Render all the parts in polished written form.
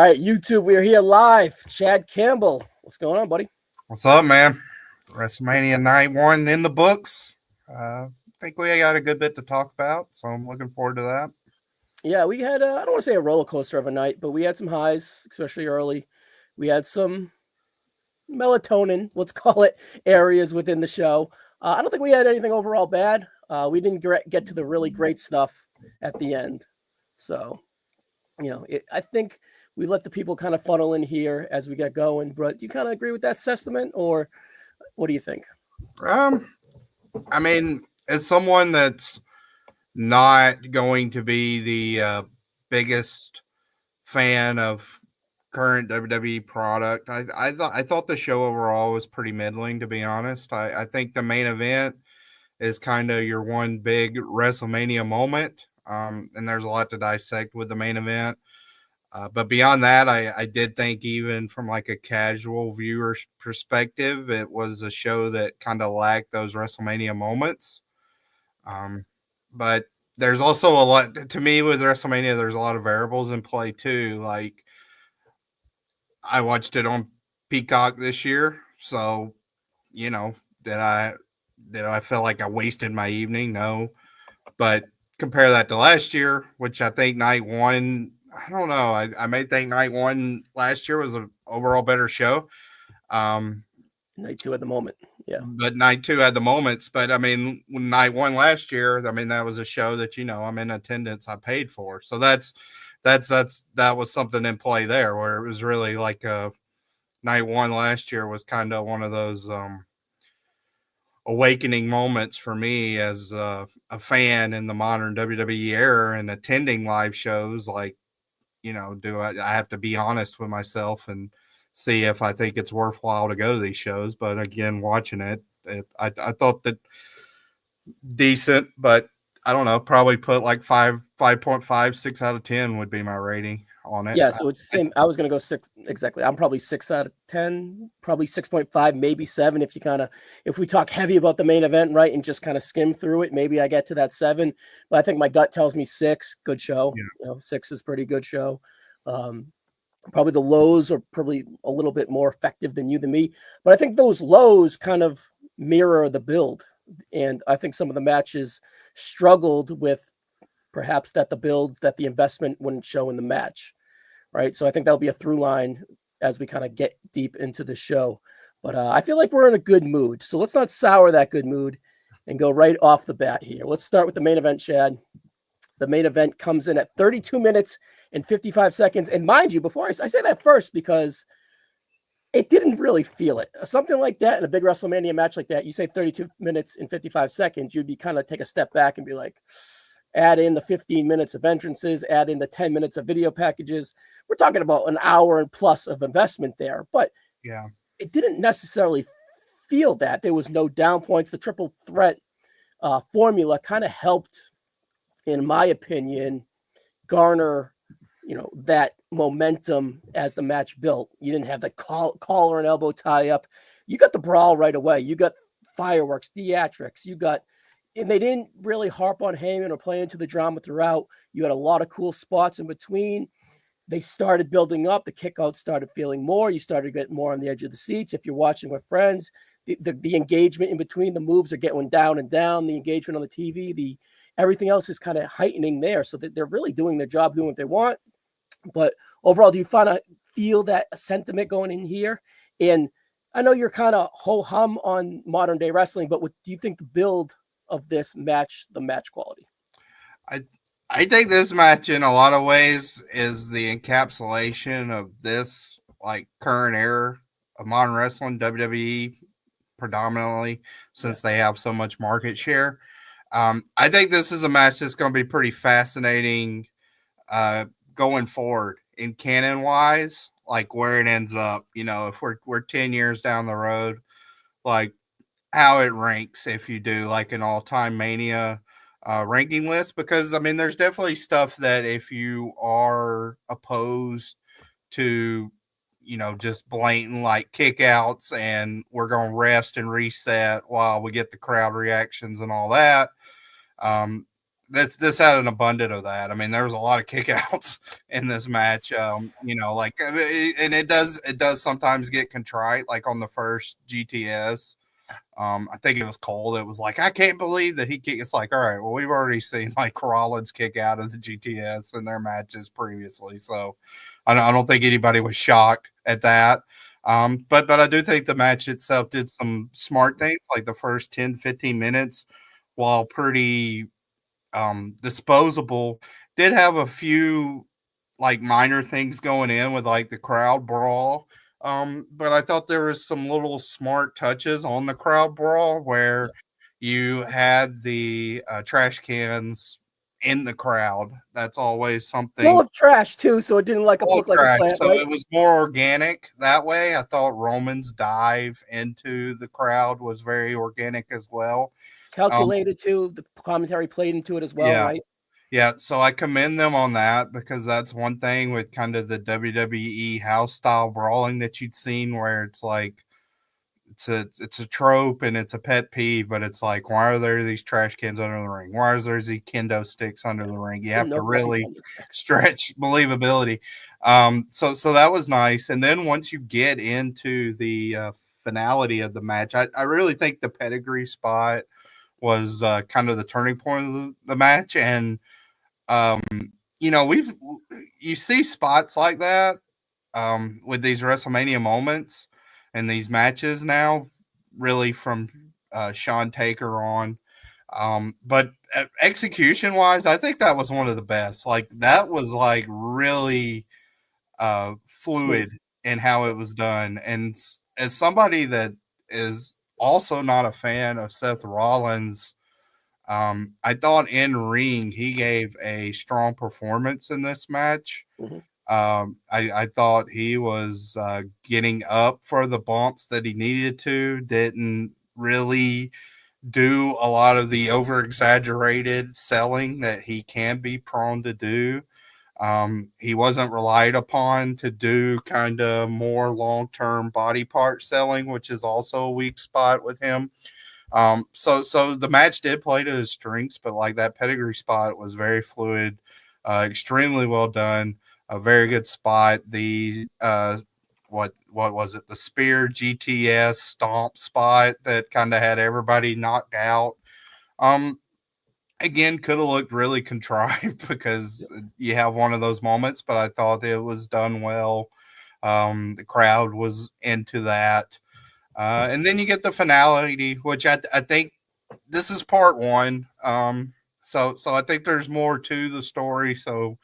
right, YouTube, we're here live. Chad Campbell, what's going on, buddy? What's up, man? WrestleMania night one in the books. I think we got a good bit to talk about, so I'm looking forward to that. Yeah, we had, I don't want to say a roller coaster of a night, but we had some highs, especially early. We had some melatonin, let's call it, areas within the show. I don't think we had anything overall bad. We didn't get to the really great stuff at the end. So, I think we let the people kind of funnel in here as we get going. But do you kind of agree with that sentiment, or what do you think? Um, I mean, as someone that's not going to be the biggest fan of current WWE product, I thought the show overall was pretty middling, to be honest. I think the main event is kind of your one big WrestleMania moment. And there's a lot to dissect with the main event. But beyond that, I did think, even from like a casual viewer's perspective, it was a show that kind of lacked those WrestleMania moments. Um, but there's also a lot to me with WrestleMania. There's a lot of variables in play too. Like, I watched it on Peacock this year, so you know, did I feel like I wasted my evening? No, but compare that to last year, which I think night one, I don't know. I may think night one last year was an overall better show. Um, Night two at the moment. Yeah. but night two had the moments. But I mean, when night one last year, I mean, that was a show that, I'm in attendance, I paid for. So that was something in play there, where it was really like night one last year was kind of one of those awakening moments for me as a fan in the modern WWE era and attending live shows. Like, do I have to be honest with myself and see if I think it's worthwhile to go to these shows. But again, watching I thought that decent, but I don't know, probably put like 5.5, 6 out of 10 would be my rating on it. Yeah, so it's the same. I was gonna go six exactly. I'm probably 6 out of 10, probably 6.5, maybe 7 if we talk heavy about the main event, right, and just kind of skim through it, maybe I get to that 7. But I think my gut tells me 6, good show. Yeah. 6 is pretty good show. Um, Probably the lows are probably a little bit more effective than me. But I think those lows kind of mirror the build. And I think some of the matches struggled with perhaps that the investment wouldn't show in the match, right? So I think that'll be a through line as we kind of get deep into the show. But I feel like we're in a good mood. So let's not sour that good mood and go right off the bat here. Let's start with the main event, Chad. The main event comes in at 32 minutes and 55 seconds. And mind you, before I say that first, because it didn't really feel it. Something like that in a big WrestleMania match like that, you say 32 minutes and 55 seconds, you'd be kind of take a step back and be like, add in the 15 minutes of entrances, add in the 10 minutes of video packages. We're talking about an hour and plus of investment there. But Yeah. it didn't necessarily feel that. There was no down points. The triple threat formula kind of helped, in my opinion, garner, that momentum as the match built. You didn't have the collar and elbow tie up. You got the brawl right away. You got fireworks, theatrics. And they didn't really harp on Heyman or play into the drama throughout. You had a lot of cool spots in between. They started building up. The kickouts started feeling more. You started to get more on the edge of the seats. If you're watching with friends, the engagement in between the moves are getting down and down. The engagement on the TV, everything else is kind of heightening there. So that they're really doing their job, doing what they want. But overall, do you feel that sentiment going in here? And I know you're kind of ho-hum on modern day wrestling, but do you think the build of this match the match quality? I think this match in a lot of ways is the encapsulation of this like current era of modern wrestling, WWE predominantly, since they have so much market share. I think this is a match that's going to be pretty fascinating going forward in canon wise, like where it ends up. If we're 10 years down the road, like how it ranks if you do like an all-time Mania ranking list. Because I mean, there's definitely stuff that if you are opposed to, just blatant like kickouts and we're going to rest and reset while we get the crowd reactions and all that, this had an abundance of that. I mean, there was a lot of kickouts in this match. You know, like, and it does sometimes get contrite, like on the first GTS. I think it was Cole that was like, I can't believe that he kicked. It's like, all right, well, we've already seen like Rollins kick out of the GTS in their matches previously, so I don't think anybody was shocked at that. But I do think the match itself did some smart things, like the first 10, 15 minutes, while pretty disposable, did have a few like minor things going in with like the crowd brawl. But I thought there was some little smart touches on the crowd brawl where you had the trash cans in the crowd. That's always Full something. of trash too, so it didn't Full of look like a trash. plant, So right? it was more organic that way. I thought Roman's dive into the crowd was very organic as well. Um, Calculated too. The commentary played into it as well, yeah, right? yeah, so I commend them on that because that's one thing with kind of the WWE house style brawling that you'd seen where it's like it's a trope and it's a pet peeve, but it's like, why are there these trash cans under the ring? Why is there these kendo sticks under the ring? You have No to fucking really kendo sticks. stretch believability. So that was nice. And then once you get into the finality of the match, I really think the pedigree spot was kind of the turning point of the match. And um, you know, you see spots like that with these WrestleMania moments and these matches now, really from Sean Taker on. But execution wise, I think that was one of the best. Like that was like really Smooth. fluid in how it was done. And as somebody that is also not a fan of Seth Rollins, I thought in ring he gave a strong performance in this match. Mm-hmm. I thought he was getting up for the bumps that he needed to. Didn't really do a lot of the over exaggerated selling that he can be prone to do. He wasn't relied upon to do kind of more long term body part selling, which is also a weak spot with him. So the match did play to his strengths, but like that pedigree spot was very fluid, extremely well done, a very good spot. The what was it? The spear GTS stomp spot that kind of had everybody knocked out. Um, Again, could have looked really contrived because you have one of those moments, but I thought it was done well. The crowd was into that. And then you get the finality, which I think this is part one. So I think there's more to the story. So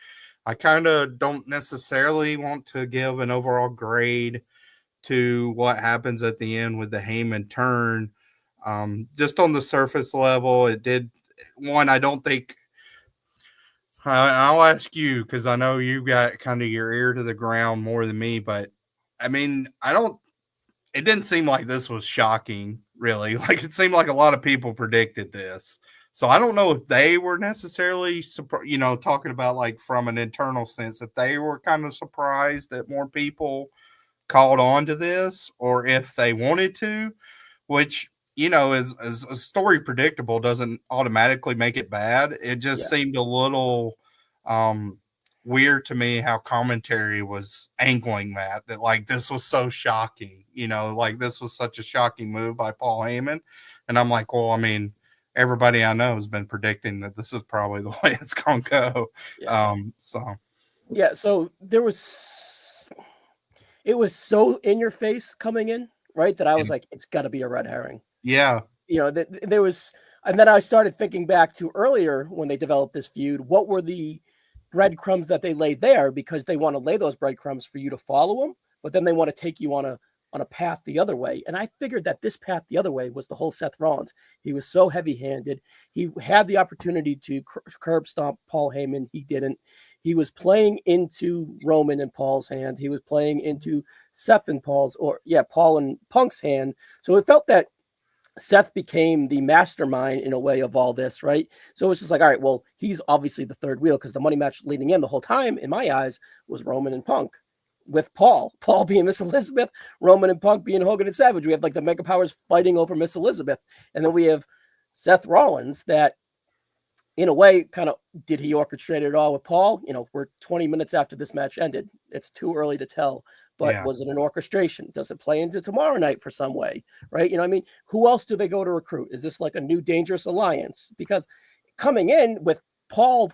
I kind of don't necessarily want to give an overall grade to what happens at the end with the Heyman turn. Just on the surface level, it did one. I don't think. I'll ask you because I know you've got kind of your ear to the ground more than me, but I mean, I don't it didn't seem like this was shocking, really. Like it seemed like a lot of people predicted this. So I don't know if they were necessarily, talking about like from an internal sense, if they were kind of surprised that more people caught on to this, or if they wanted to, which is a story predictable doesn't automatically make it bad. It just Yeah. seemed a little um weird to me how commentary was angling that like this was so shocking, like this was such a shocking move by Paul Heyman. And I'm like, well, I mean, everybody I know has been predicting that this is probably the way it's gonna go. Yeah. So Yeah. So it was so in your face coming in, right? That I was like, it's got to be a red herring. yeah, There was, and then I started thinking back to earlier when they developed this feud. What were the breadcrumbs that they laid there? Because they want to lay those breadcrumbs for you to follow them, but then they want to take you on a path the other way. And I figured that this path the other way was the whole Seth Rollins. He was so heavy-handed. He had the opportunity to curb stomp Paul Heyman. He didn't. He was playing into Roman and Paul's hand. He was playing into Seth and Paul and Punk's hand. So it felt that Seth became the mastermind in a way of all this, right? So it's just like, all right, well, he's obviously the third wheel because the money match leading in the whole time, in my eyes, was Roman and Punk with Paul being Miss Elizabeth, Roman and Punk being Hogan and Savage. We have like the Mega Powers fighting over Miss Elizabeth. And then we have Seth Rollins that, in a way, kind of, did he orchestrate it all with Paul? We're 20 minutes after this match ended. It's too early to tell. But Yeah. was it an orchestration? Does it play into tomorrow night for some way? Right? Who else do they go to recruit? Is this like a new dangerous alliance? Because coming in with Paul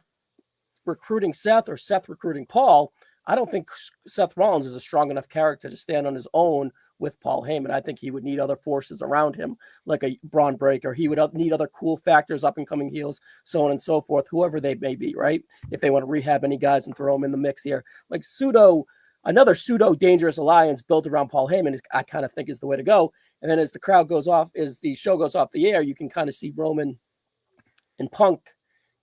recruiting Seth or Seth recruiting Paul, I don't think Seth Rollins is a strong enough character to stand on his own with Paul Heyman. I think he would need other forces around him, like a Braun Breaker. He would need other cool factors, up and coming heels, so on and so forth, whoever they may be, right? If they want to rehab any guys and throw them in the mix here. Like another pseudo dangerous alliance built around Paul Heyman, I kind of think is the way to go. And then as the show goes off the air, you can kind of see Roman and Punk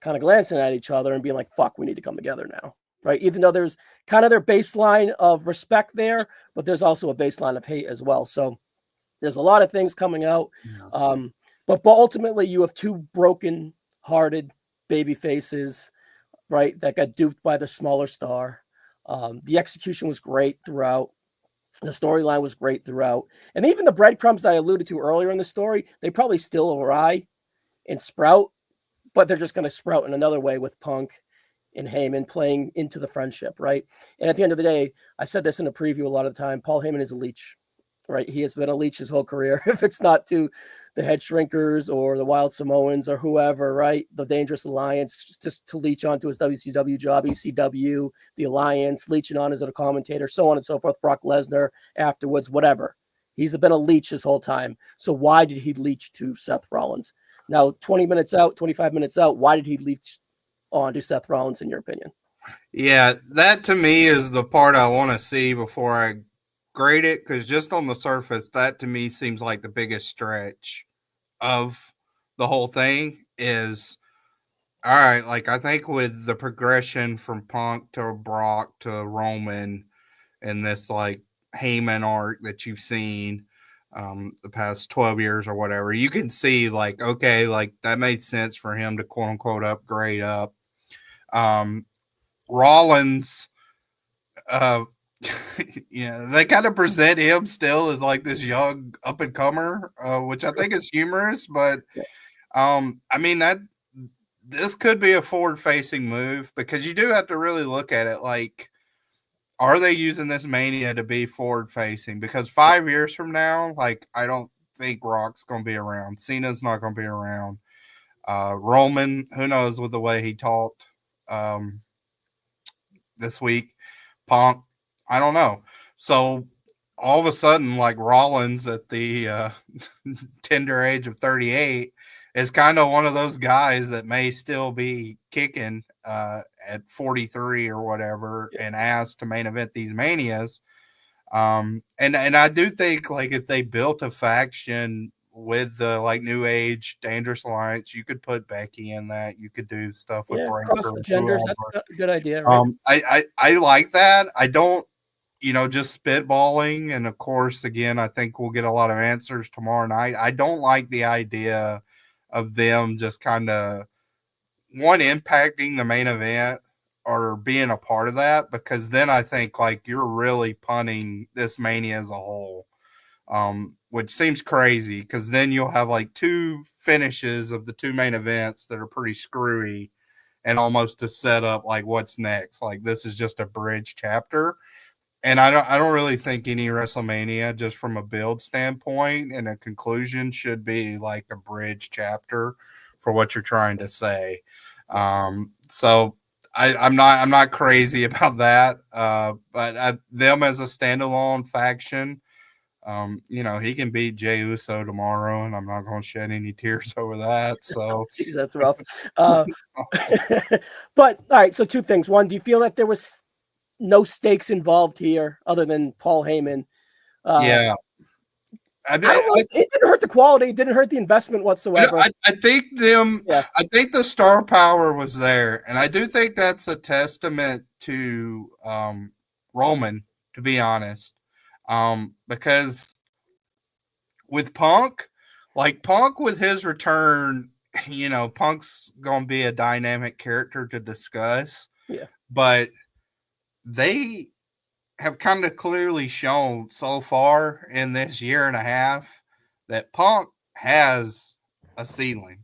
kind of glancing at each other and being like, fuck, we need to come together now. Right. Even though there's kind of their baseline of respect there, but there's also a baseline of hate as well. So there's a lot of things coming out. But ultimately you have two broken hearted baby faces, right, that got duped by the smaller star. The execution was great throughout. The storyline was great throughout. And even the breadcrumbs that I alluded to earlier in the story, they probably still awry and sprout, but they're just going to sprout in another way with Punk and Heyman playing into the friendship, right? And at the end of the day, I said this in a preview a lot of the time, Paul Heyman is a leech, right? He has been a leech his whole career. If it's not to the Head Shrinkers or the Wild Samoans or whoever, right? The Dangerous Alliance, just to leech onto his WCW job, ECW, the Alliance, leeching on as a commentator, so on and so forth, Brock Lesnar afterwards, whatever. He's been a leech his whole time. So why did he leech to Seth Rollins? Now, 20 minutes out, 25 minutes out, why did he leech on to Seth Rollins, in your opinion? Yeah, that to me is the part I want to see before I grade it, because just on the surface, that to me seems like the biggest stretch of the whole thing is, all right, like I think with the progression from Punk to Brock to Roman and this like Heyman arc that you've seen the past 12 years or whatever, you can see like, okay, like that made sense for him to quote unquote upgrade up. Rollins, uh, they kind of present him still as like this young up and comer, which I think is humorous. But I mean that this could be a forward facing move, because you do have to really look at it like, are they using this Mania to be forward facing? Because 5 years from now, like I don't think Rock's going to be around. Cena's not going to be around. Roman, who knows with the way he talked this week. Punk, I don't know. So all of a sudden, like Rollins at the tender age of 38 is kind of one of those guys that may still be kicking at 43 or whatever, and asked to main event these Manias. And I do think like if they built a faction with the like New Age Dangerous Alliance, you could put Becky in that. You could do stuff with Breaker, across the genders. whoever. That's a good idea, right? I like that. I don't, just spitballing. And of course, again, I think we'll get a lot of answers tomorrow night. I don't like the idea of them just kind of impacting the main event or being a part of that, because then I think like you're really punting this Mania as a whole. Which seems crazy, because then you'll have like two finishes of the two main events that are pretty screwy, and almost to set up like what's next. Like this is just a bridge chapter. And I don't really think any WrestleMania, just from a build standpoint and a conclusion, should be like a bridge chapter for what you're trying to say. So I'm not crazy about that. But them as a standalone faction, he can beat Jey Uso tomorrow, and I'm not going to shed any tears over that. So Jeez, that's rough. But all right, so two things. One, do you feel that there was no stakes involved here other than Paul Heyman? Yeah. I don't know, it didn't hurt the quality, it didn't hurt the investment whatsoever. I think I think the star power was there, and I do think that's a testament to Roman, to be honest, because with Punk, with his return, Punk's gonna be a dynamic character to discuss. Yeah, but they have kind of clearly shown so far in this year and a half that Punk has a ceiling.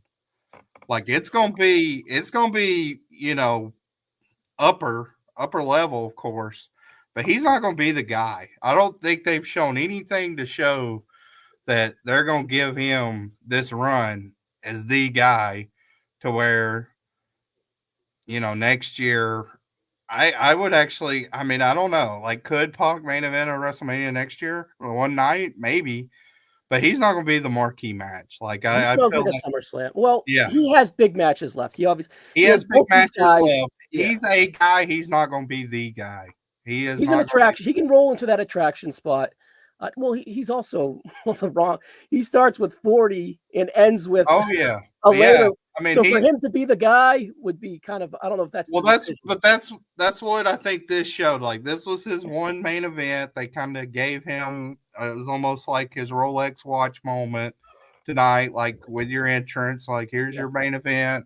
Like it's gonna be, upper level, of course, but he's not gonna be the guy. I don't think they've shown anything to show that they're gonna give him this run as the guy to where, next year. I would actually, I don't know. Like, could Punk main event a WrestleMania next year? Or one night, maybe, but he's not going to be the marquee match. Like, He I smells feel like a like, SummerSlam. Well, yeah, he has big matches left. he He has has big both these matches guys. left. Yeah. He's a guy. He's not going to be the guy. He is He's an not going to be. attraction. He can roll into that attraction spot. Well, he's also the wrong. He starts with 40 and ends with Oh yeah, a yeah. later. So for him to be the guy would be kind of, I don't know if that's well. the decision. That's what I think this showed. Like, this was his one main event. They kind of gave him. It was almost like his Rolex watch moment tonight. Like, with your entrance. Like, here's your main event.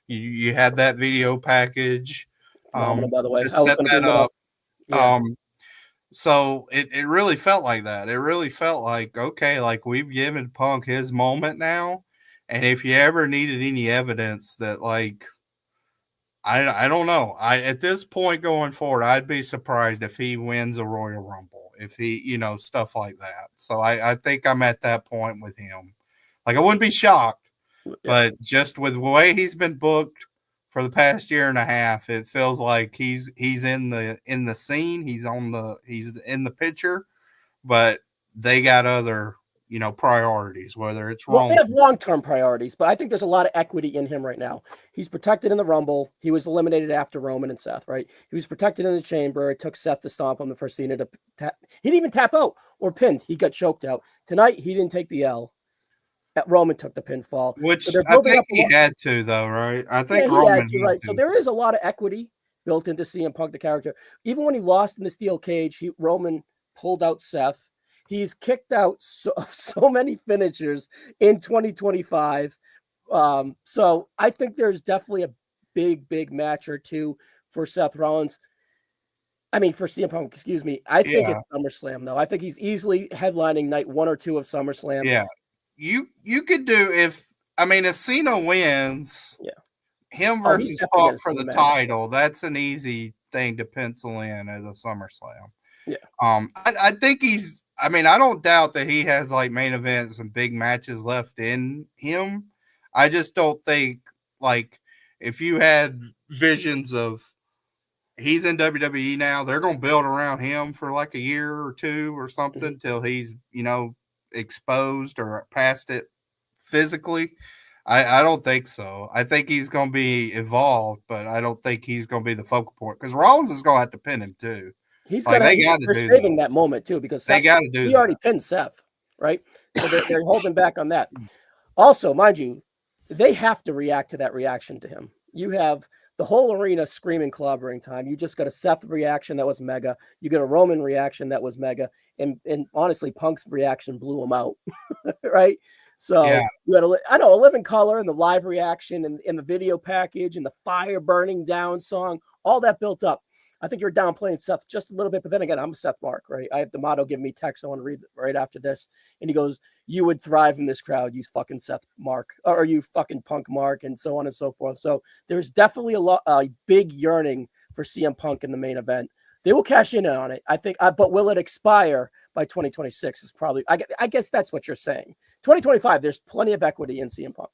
You had that video package. Phenomenal, by the way. To I was set going to that bring that up. up. Yeah. So it really felt like that. It really felt like, okay, like we've given Punk his moment now. And if you ever needed any evidence that, like, I don't know. At this point going forward, I'd be surprised if he wins a Royal Rumble. If he, stuff like that. So I think I'm at that point with him. Like, I wouldn't be shocked, but just with the way he's been booked for the past year and a half, it feels like he's in the scene. He's in the picture, but they got other priorities. Whether it's Well, they Roman, have long-term priorities, but I think there's a lot of equity in him right now. He's protected in the Rumble. He was eliminated after Roman and Seth, right? He was protected in the Chamber. It took Seth to stomp him the first scene. He didn't even tap out or pinned. He got choked out. Tonight, he didn't take the L. Roman took the pinfall. which So they're I building think up he had to, though, right? I think he had Roman to, had right? So to. there is a lot of equity built into CM Punk, the character. Even when he lost in the steel cage, Roman pulled out Seth. He's kicked out so many finishers in 2025. So I think there's definitely a big match or two for Seth Rollins. I mean, for CM Punk, excuse me. I think Yeah, it's SummerSlam, though. I think he's easily headlining night 1 or 2 of SummerSlam. yeah. You could do if Cena wins. Yeah. Him Oh, he's versus definitely Punk going to for see the the match. title, that's an easy thing to pencil in as a SummerSlam. Yeah. I think he's. I don't doubt that he has like main events and big matches left in him. I just don't think, like, if you had visions of he's in WWE now, they're going to build around him for like a year or two or something till he's exposed or past it physically. I don't think so. I think he's going to be involved, but I don't think he's going to be the focal point because Rollins is going to have to pin him too. Like, they got to They're do saving that. that moment too because They Seth, got to do he already that. pinned Seth, right? So they're holding back on that. Also, mind you, they have to react to that reaction to him. You have the whole arena screaming clobbering time. You just got a Seth reaction that was mega. You got a Roman reaction that was mega. And honestly, Punk's reaction blew him out, right? So Yeah, you had a Living Color and the live reaction and the video package and the fire burning down song, all that built up. I think you're downplaying Seth just a little bit, but then again, I'm a Seth Mark, right? I have the motto, give me text. I want to read right after this. And he goes, you would thrive in this crowd, you fucking Seth Mark, or you fucking Punk Mark, and so on and so forth. So there's definitely a big yearning for CM Punk in the main event. They will cash in on it, I think, but will it expire by 2026 is probably, I guess that's what you're saying. 2025, there's plenty of equity in CM Punk.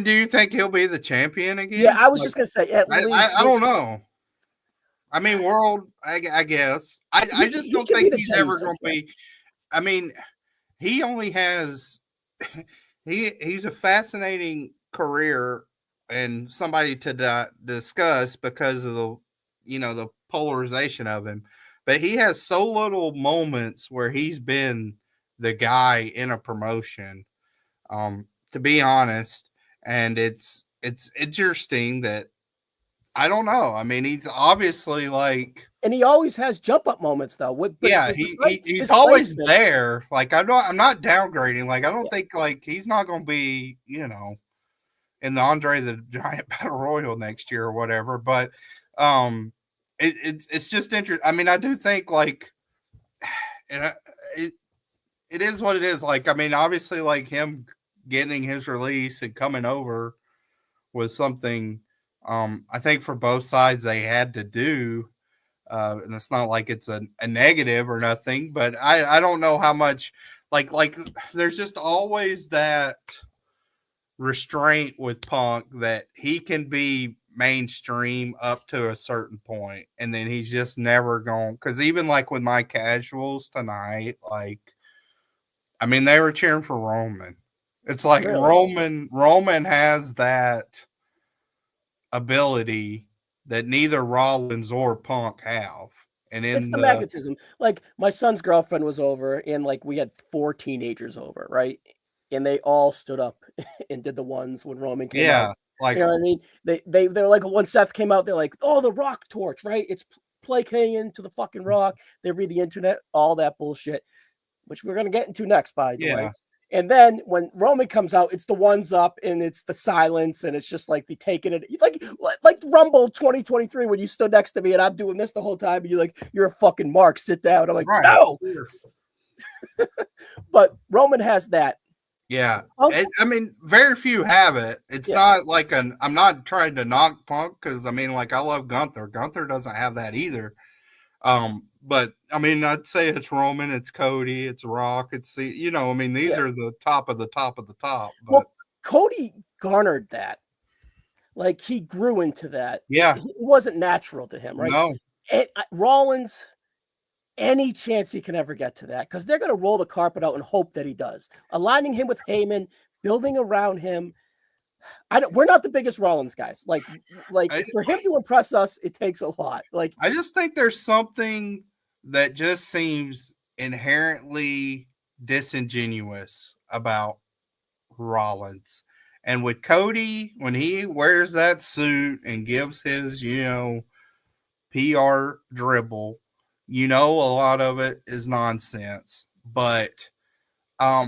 do you think he'll be the champion again? Yeah, I was Like, just going to say, at least. I don't know. World, I guess. I just He don't can be think the he's ever 10 going to be. He only has. He's a fascinating career and somebody to discuss because of the polarization of him. But he has so little moments where he's been the guy in a promotion. To be honest, and it's interesting that I don't know. He's obviously like, and he always has jump up moments though. yeah, he's always there. Like, I'm not downgrading. Like, I don't think like he's not going to be in the Andre the Giant Battle Royal next year or whatever. But it's just interesting. I do think like, and it is what it is. Like, obviously, like him getting his release and coming over was something I think for both sides they had to do. And it's not like it's a negative or nothing, but I don't know how much like there's just always that restraint with Punk that he can be mainstream up to a certain point, and then he's just never going. Because even like with my casuals tonight, like I mean, they were cheering for Roman. It's like Really. Roman has that ability that neither Rollins or Punk have. And It's in the the magnetism. Like my son's girlfriend was over, and like we had 4 teenagers over, right? And they all stood up and did the ones when Roman came out. yeah, like You know what I mean? They're like when Seth came out, they're like, "Oh, the Rock torch, right? It's placating to the fucking Rock." They read the internet, all that bullshit, which we're gonna get into next, by the way. yeah, And then when Roman comes out, it's the ones up and it's the silence and it's just like the taking it like Rumble 2023 when you stood next to me and I'm doing this the whole time and you're like, you're a fucking mark, sit down. I'm like, right. no. But Roman has that. Yeah. Punk, I mean, very few have it. It's yeah, not like I'm not trying to knock Punk because I mean, like I love Gunther. Gunther doesn't have that either. But I mean, I'd say it's Roman, it's Cody, it's Rock, it's I mean, these yeah. are the top of the top of the top. But Well, Cody garnered that. Like he grew into that. yeah, It wasn't natural to him, right? no, And Rollins, any chance he can ever get to that because they're going to roll the carpet out and hope that he does. Aligning him with Heyman, building around him. We're not the biggest Rollins guys. Like I, for him to impress us, it takes a lot. Like I just think there's something that just seems inherently disingenuous about Rollins. And with Cody, when he wears that suit and gives his, PR dribble, a lot of it is nonsense. But I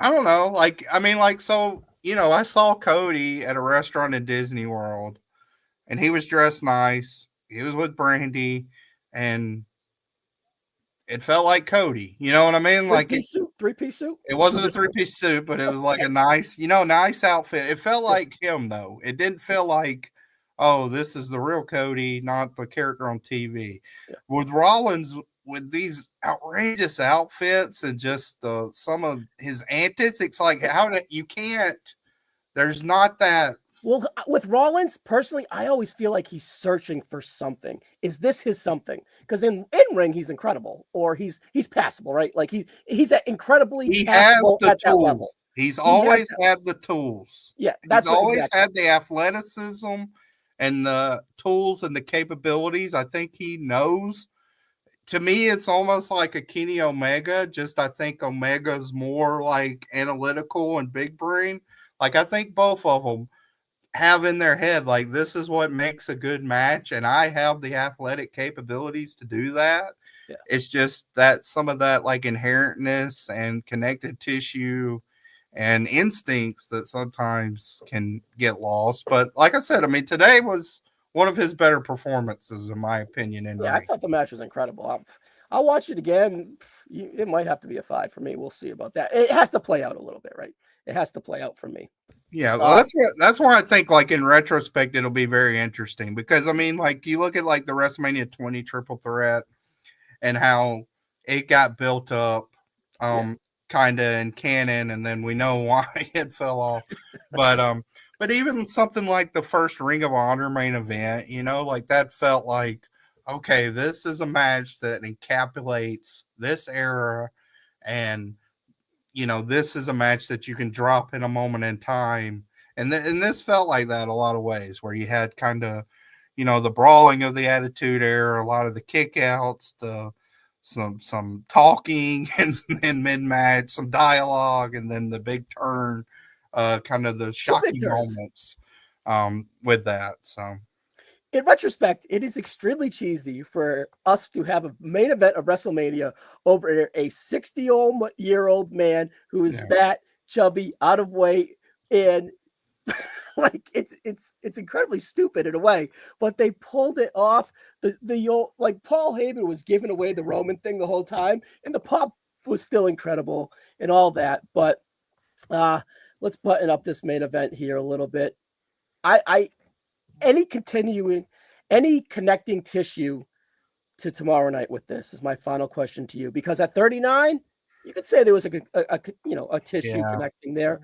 don't know. Like, I mean, like, so, I saw Cody at a restaurant in Disney World and he was dressed nice. He was with Brandy and it felt like Cody. You know what I mean? Like three-piece suit, three-piece suit. it wasn't a three-piece suit, but it was like a nice, nice outfit. It felt like him though. It didn't feel like, oh, this is the real Cody, not the character on TV. Yeah. With Rollins, with these outrageous outfits and just some of his antics, it's like you can't. There's not that. Well, with Rollins, personally, I always feel like he's searching for something. Is this his something? Because in ring, he's incredible, or he's passable, right? Like he's incredibly He has passable the at that level. tools. He's He has always that. had the tools. Yeah, He's that's what always exactly. had the athleticism and the tools and the capabilities. I think he knows. To me, it's almost like a Kenny Omega. Just I think Omega's more like analytical and big brain. Like I think both of them have in their head like this is what makes a good match, and I have the athletic capabilities to do that. Yeah. It's just that some of that like inherentness and connected tissue and instincts that sometimes can get lost. But like I said, I mean, today was one of his better performances, in my opinion, in Yeah, I ring. thought the match was incredible. I'll watch it again. It might have to be a 5 for me. We'll see about that. It has to play out a little bit, right? It has to play out for me. Yeah, well, that's why I think like in retrospect it'll be very interesting because I mean like you look at like the WrestleMania 20 triple threat and how it got built up Yeah. kind of in canon and then we know why it fell off. But even something like the first Ring of Honor main event, like that felt like okay, this is a match that encapsulates this era and this is a match that you can drop in a moment in time. And this felt like that a lot of ways where you had kind of, the brawling of the Attitude Era, a lot of the kickouts, some talking and then mid match, some dialogue, and then the big turn, kind of the shocking moments with that. So in retrospect, it is extremely cheesy for us to have a main event of WrestleMania over a 60-year-old man who is fat, chubby, out of weight, and like it's incredibly stupid in a way. But they pulled it off. The old, like Paul Heyman was giving away the Roman thing the whole time, and the pop was still incredible and all that. But let's button up this main event here a little bit. I any connecting tissue to tomorrow night with this is my final question to you, because at 39, you could say there was a tissue Yeah. connecting there.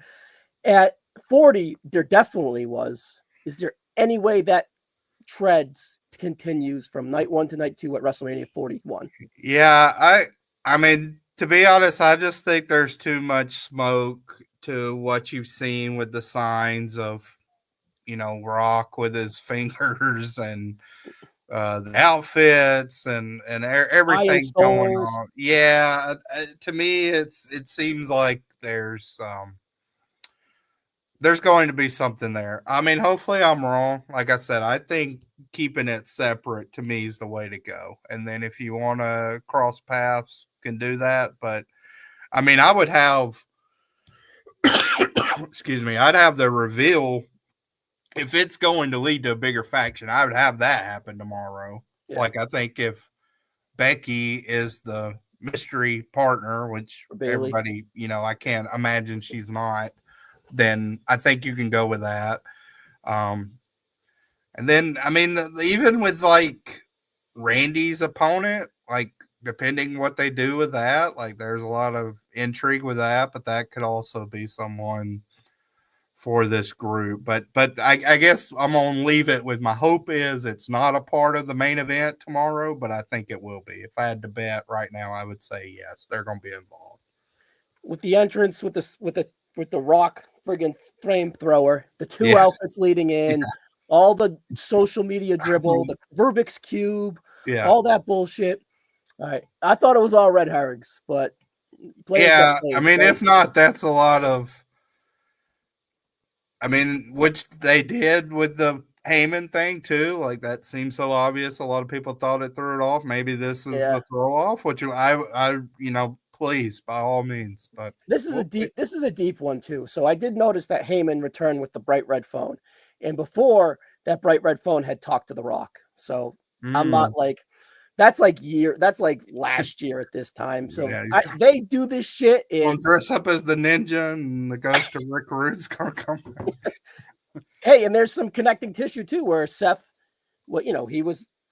At 40, there definitely was. Is there any way that treads continues from night 1 to night 2 at WrestleMania 41? Yeah, I mean, to be honest, I just think there's too much smoke to what you've seen with the signs of, Rock with his fingers and the outfits and Iron everything going Souls. on. Yeah, to me, it seems like there's going to be something there. I mean, hopefully I'm wrong. Like I said, I think keeping it separate to me is the way to go. And then if you want to cross paths, can do that. But I mean, I would have, excuse me, I'd have the reveal. If it's going to lead to a bigger faction, I would have that happen tomorrow. Yeah. Like, I think if Becky is the mystery partner, which everybody, I can't imagine she's not, then I think you can go with that. And then, I mean, even with like Randy's opponent, like depending what they do with that, like there's a lot of intrigue with that, but that could also be someone for this group. But I guess I'm gonna leave it with my hope is it's not a part of the main event tomorrow, but I think it will be. If I had to bet right now, I would say yes, they're gonna be involved. With the entrance with the Rock friggin' flamethrower, the two Yeah. outfits leading in, all the social media dribble, the Rubik's Cube, Yeah. all that bullshit. All right. I thought it was all red herrings, but players Yeah. got I players, mean, right? if not, that's a lot of, I mean, which they did with the Heyman thing too. Like that seems so obvious. A lot of people thought it threw it off. Maybe this is Yeah. the throw off, which please by all means. But This is a deep one too. So I did notice that Heyman returned with the bright red phone. And before that bright red phone had talked to The Rock. So I'm not like that's like last year at this time. So Yeah, they do this shit gonna in dress up as the ninja and the ghost of Rick Rude's gonna come. Hey, and there's some connecting tissue too, where Seth,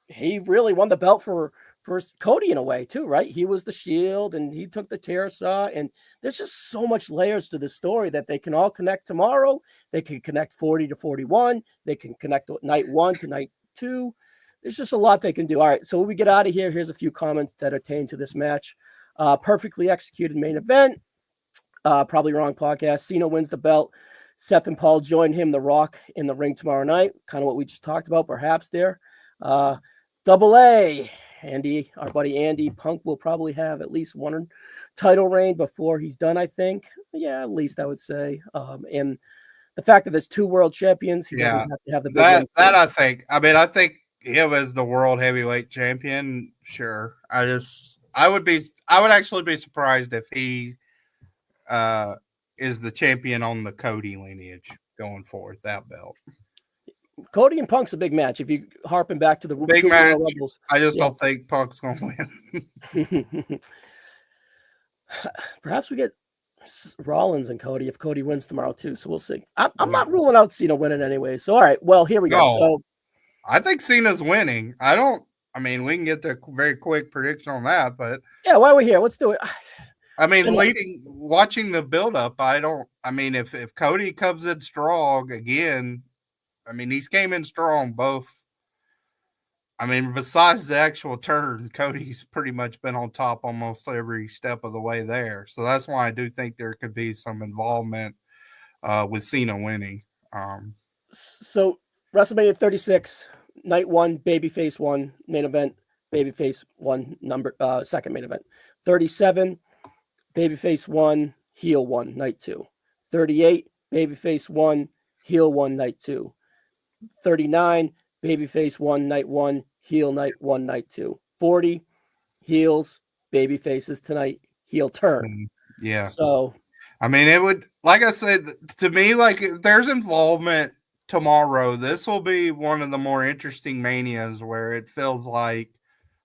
he really won the belt for Cody in a way too, right? He was the Shield, and he took the Saw, and there's just so much layers to this story that they can all connect tomorrow. They can connect 40 to 41. They can connect night 1 to night 2. There's just a lot they can do. All right, so when we get out of here, here's a few comments that attain to this match. Perfectly executed main event. Probably wrong podcast. Cena wins the belt. Seth and Paul join him, The Rock, in the ring tomorrow night. Kind of what we just talked about, perhaps there. Double A. Andy, our buddy Andy, Punk will probably have at least one title reign before he's done, I think. Yeah, at least I would say. And the fact that there's 2 world champions, he doesn't have to have the big win. That I think. I mean, I think him as the world heavyweight champion, sure. I would actually be surprised if he is the champion on the Cody lineage going forward, that belt. Cody and Punk's a big match. If you harping back to the big match, I just don't think Punk's going to win. Perhaps we get Rollins and Cody if Cody wins tomorrow too. So we'll see. I'm not ruling out Cena winning anyway. So all right, well here we go. So I think Cena's winning. I mean, we can get the very quick prediction on that, but yeah, while we're here, let's do it. I mean, watching the buildup, if Cody comes in strong again, I mean, he's came in strong both. I mean, besides the actual turn, Cody's pretty much been on top almost every step of the way there. So that's why I do think there could be some involvement with Cena winning. So WrestleMania 36, night 1, babyface 1, main event, babyface 1, second main event. 37, babyface 1, heel 1, night 2. 38, babyface 1, heel 1, night 2. 39, babyface 1, night 1, heel night 1, night 2. 40, heels, babyfaces tonight, heel turn. Yeah. So, I mean, it would, like I said, to me, like if there's involvement tomorrow, this will be one of the more interesting manias where it feels like,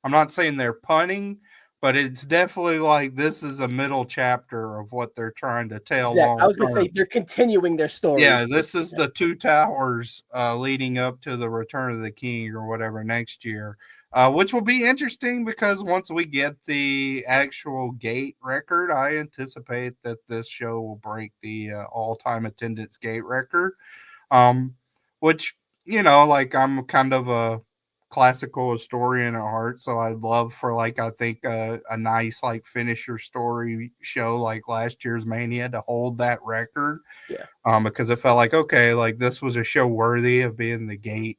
I'm not saying they're punting, but it's definitely like this is a middle chapter of what they're trying to tell Exactly. I long was gonna say term. they're continuing their Yeah, stories. this is the two towers leading up to the Return of the King or whatever next year, which will be interesting because once we get the actual gate record, I anticipate that this show will break the all-time attendance gate record. Um, which like I'm kind of a classical historian at heart, so I'd love for like I think a nice like finisher story show like last year's Mania to hold that record. Yeah. Because it felt like okay, like this was a show worthy of being the gate,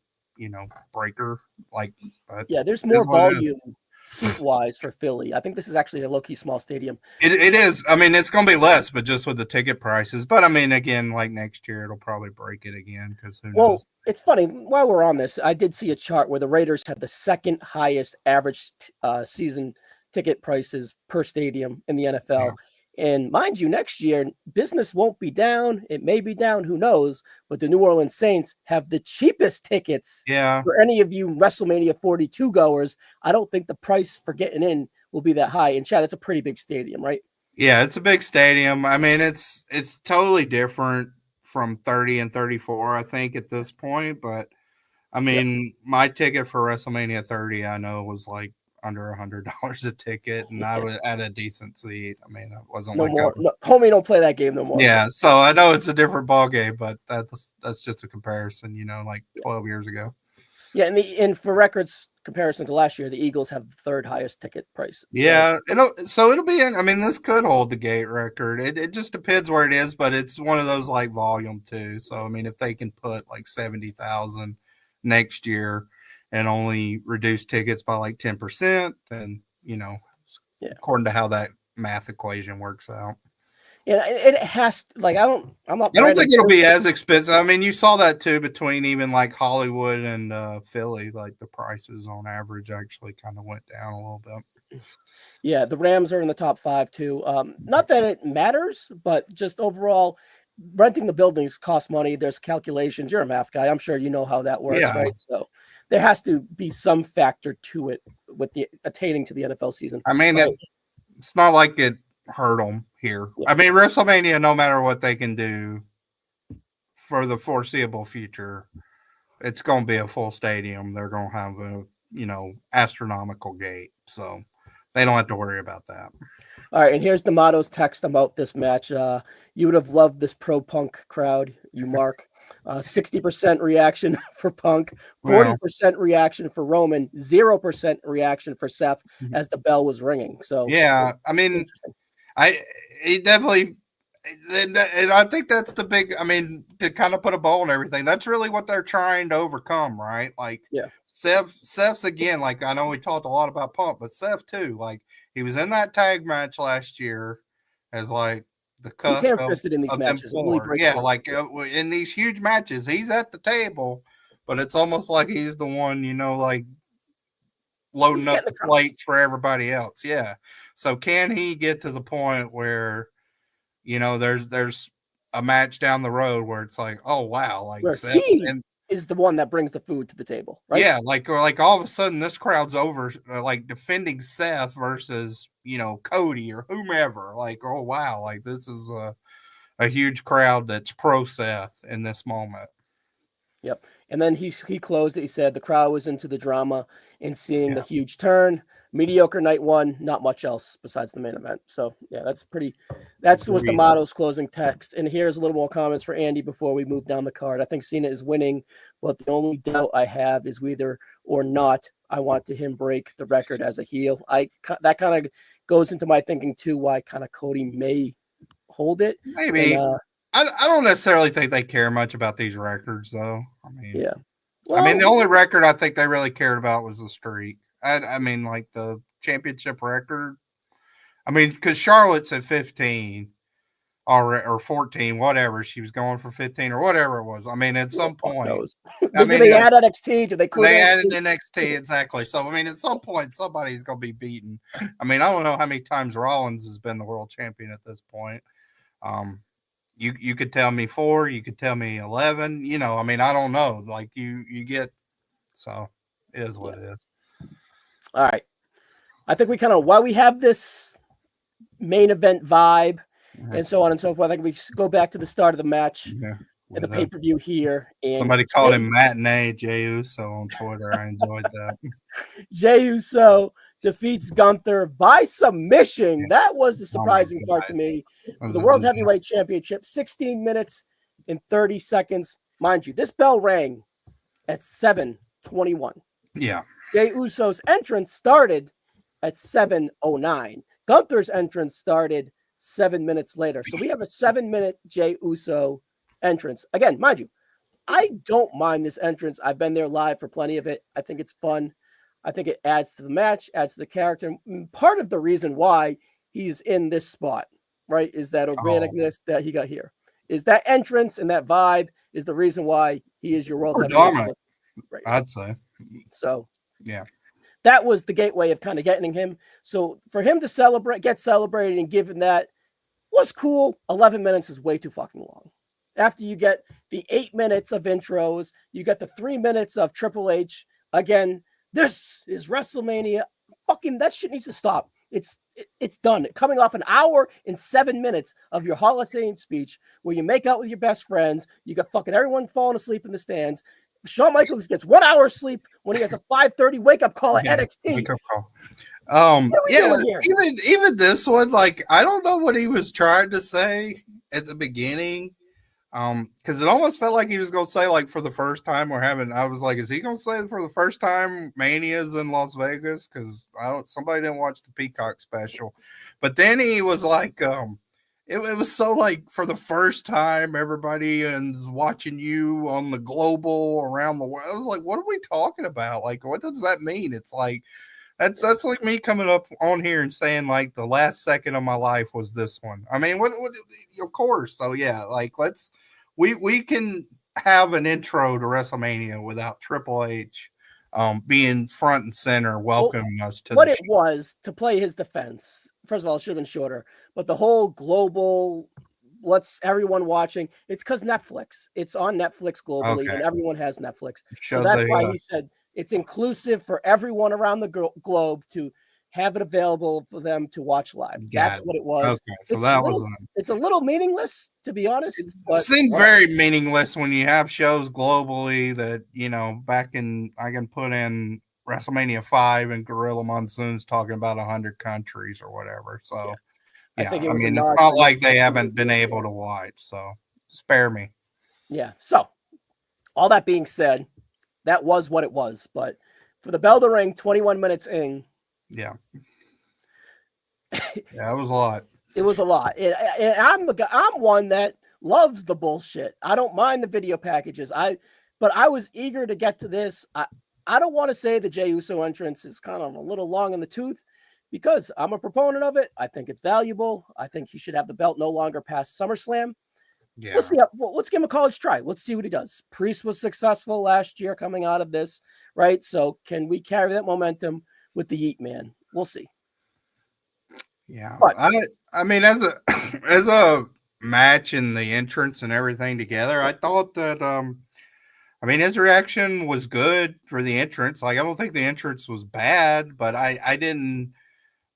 breaker. Like, but Yeah, there's it is more what it is. volume seat wise for Philly. I think this is actually a low key small stadium. It is. I mean, it's going to be less, but just with the ticket prices. But I mean, again, like next year, it'll probably break it again because who Well, knows? it's funny. While we're on this, I did see a chart where the Raiders have the second highest average season ticket prices per stadium in the Yeah. NFL. And mind you, next year, business won't be down. It may be down, who knows? But the New Orleans Saints have the cheapest tickets Yeah. for any of you WrestleMania 42 goers. I don't think the price for getting in will be that high. And Chad, it's a pretty big stadium, right? Yeah, it's a big stadium. I mean, it's totally different from 30 and 34, I think, at this point. But I Yep. mean, my ticket for WrestleMania 30, I know was like under $100 a ticket, and I was at a decent seat. I mean, it wasn't No like I more. was, No, homie, don't play that game no more. yeah. So I know it's a different ball game, but that's just a comparison, like 12 years ago. Yeah, and for records comparison to last year, the Eagles have the third highest ticket price. So Yeah, it'll be in. I mean, this could hold the gate record. It just depends where it is, but it's one of those like volume too. So I mean, if they can put like 70,000 next year and only reduce tickets by like 10%, then yeah, according to how that math equation works out. and it has like I'm not I don't think Brandon. it'll be as expensive. I mean, you saw that too between even like Hollywood and Philly. Like the prices on average actually kind of went down a little bit. Yeah, the Rams are in the top 5 too. Not that it matters, but just overall, renting the buildings costs money. There's calculations. You're a math guy. I'm sure you know how that works, Yeah, right? So there has to be some factor to it with the attaining to the NFL season. I mean, All right. it's not like it hurt them here. Yeah. I mean, WrestleMania, no matter what they can do for the foreseeable future, it's going to be a full stadium. They're going to have a astronomical gate, so they don't have to worry about that. All right, and here's the motto's text about this match. You would have loved this pro Punk crowd, you mark. 60% reaction for Punk, Well, 40% reaction for Roman, 0% reaction for Seth as the bell was ringing. So yeah, I mean, interesting. he definitely. And I think that's the big. I mean, to kind of put a bow on everything, that's really what they're trying to overcome, right? Like Yeah. Seth's again. Like I know we talked a lot about Punk, but Seth too. Like he was in that tag match last year as like the He's cuck ham of fisted in these them matches. It really four. breaks Yeah, down. like in these huge matches, he's at the table, but it's almost like he's the one, like He's loading up getting the the crowds. plates for everybody else. Yeah. So can he get to the point where there's a match down the road where it's like, oh wow, like Where Seth's he and is the one that brings the food to the table, right? yeah, like or like all of a sudden this crowd's over like defending Seth versus Cody or whomever. Like oh wow, like this is a huge crowd that's pro Seth in this moment. Yep. And then he closed it. He said the crowd was into the drama and seeing Yeah, the huge turn. Mediocre night one, not much else besides the main event. So yeah, that's was the agreed. motto's closing text. And here's a little more comments for Andy before we move down the card. I think Cena is winning, but the only doubt I have is whether or not I want to him break the record as a heel. That kind of goes into my thinking too, why kind of Cody may hold it. And Maybe I don't necessarily think they care much about these records though. yeah. I mean, Well, the only record I think they really cared about was the streak. I mean, like the championship record. I mean, because Charlotte's at 15 or 14, whatever. She was going for 15 or whatever it was. I mean, at who the some fuck point, knows? I Do mean, they add NXT? Do they quit they added NXT? NXT exactly. So, I mean, at some point, somebody's going to be beaten. I mean, I don't know how many times Rollins has been the world champion at this point. Um, you could tell me 4, you could tell me 11. I mean, I don't know. Like you get so it is Yeah. what it is. All right. I think we kind of, while we have this main event vibe and so on and so forth, I think we go back to the start of the match at the pay-per-view here. And somebody called him Matinee Jey Uso on Twitter. I enjoyed that. Jey Uso defeats Gunther by submission. That was the surprising part to me. For the World Heavyweight Championship, 16 minutes and 30 seconds. Mind you, this bell rang at 7:21. Yeah. Jey Uso's entrance started at 7:09. Gunther's entrance started 7 minutes later. So we have a 7-minute Jey Uso entrance. Again, mind you, I don't mind this entrance. I've been there live for plenty of it. I think it's fun. I think it adds to the match, adds to the character. And part of the reason why he's in this spot, right, is that organicness that he got here. Is that entrance and that vibe is the reason why he is your world heavyweight. Right. I'd say. So, yeah. That was the gateway of kind of getting him. So for him to get celebrated and given that was cool. 11 minutes is way too fucking long. After you get the 8 minutes of intros, you get the 3 minutes of Triple H. Again, this is WrestleMania. Fucking that shit needs to stop. It's done. Coming off an hour and 7 minutes of your Hall of Fame speech where you make out with your best friends. You got fucking everyone falling asleep in the stands. Shawn Michaels gets 1 hour sleep when he has a 5:30 wake up call at NXT. Wake up call. Even this one, like I don't know what he was trying to say at the beginning. Because it almost felt like he was gonna say like for the first time I was like, is he gonna say for the first time Mania's in Las Vegas? Because somebody didn't watch the Peacock special. But then he was like, it was so like for the first time everybody is watching you on the global around the world. I was like, what are we talking about? Like, what does that mean? It's like that's like me coming up on here and saying like the last second of my life was this one. I mean, what of course. So yeah, like we can have an intro to WrestleMania without Triple H being front and center welcoming us to what it was. To play his defense, first of all, it should have been shorter, but the whole global what's everyone watching, it's because Netflix, it's on Netflix globally, and everyone has Netflix. So that's why he said it's inclusive for everyone around the globe to have it available for them to watch live. That's what it was. Okay, so it's a little meaningless, to be honest. It seems very meaningless when you have shows globally that, I can put in WrestleMania 5 and Gorilla Monsoon's talking about 100 countries or whatever. So, I think it's not like they haven't been able to watch. So, spare me. Yeah. So, all that being said, that was what it was. But for the bell to ring 21 minutes in. Yeah. Yeah, it was a lot. It was a lot. I'm one that loves the bullshit. I don't mind the video packages. But I was eager to get to this. I don't want to say the Jey Uso entrance is kind of a little long in the tooth because I'm a proponent of it. I think it's valuable. I think he should have the belt no longer past SummerSlam. Yeah. Let's see. Let's give him a college try. Let's see what he does. Priest was successful last year coming out of this, right? So can we carry that momentum with the Yeet Man? We'll see. Yeah, but, I mean, as a match and the entrance and everything together, I thought that his reaction was good for the entrance. Like, I don't think the entrance was bad, but I didn't,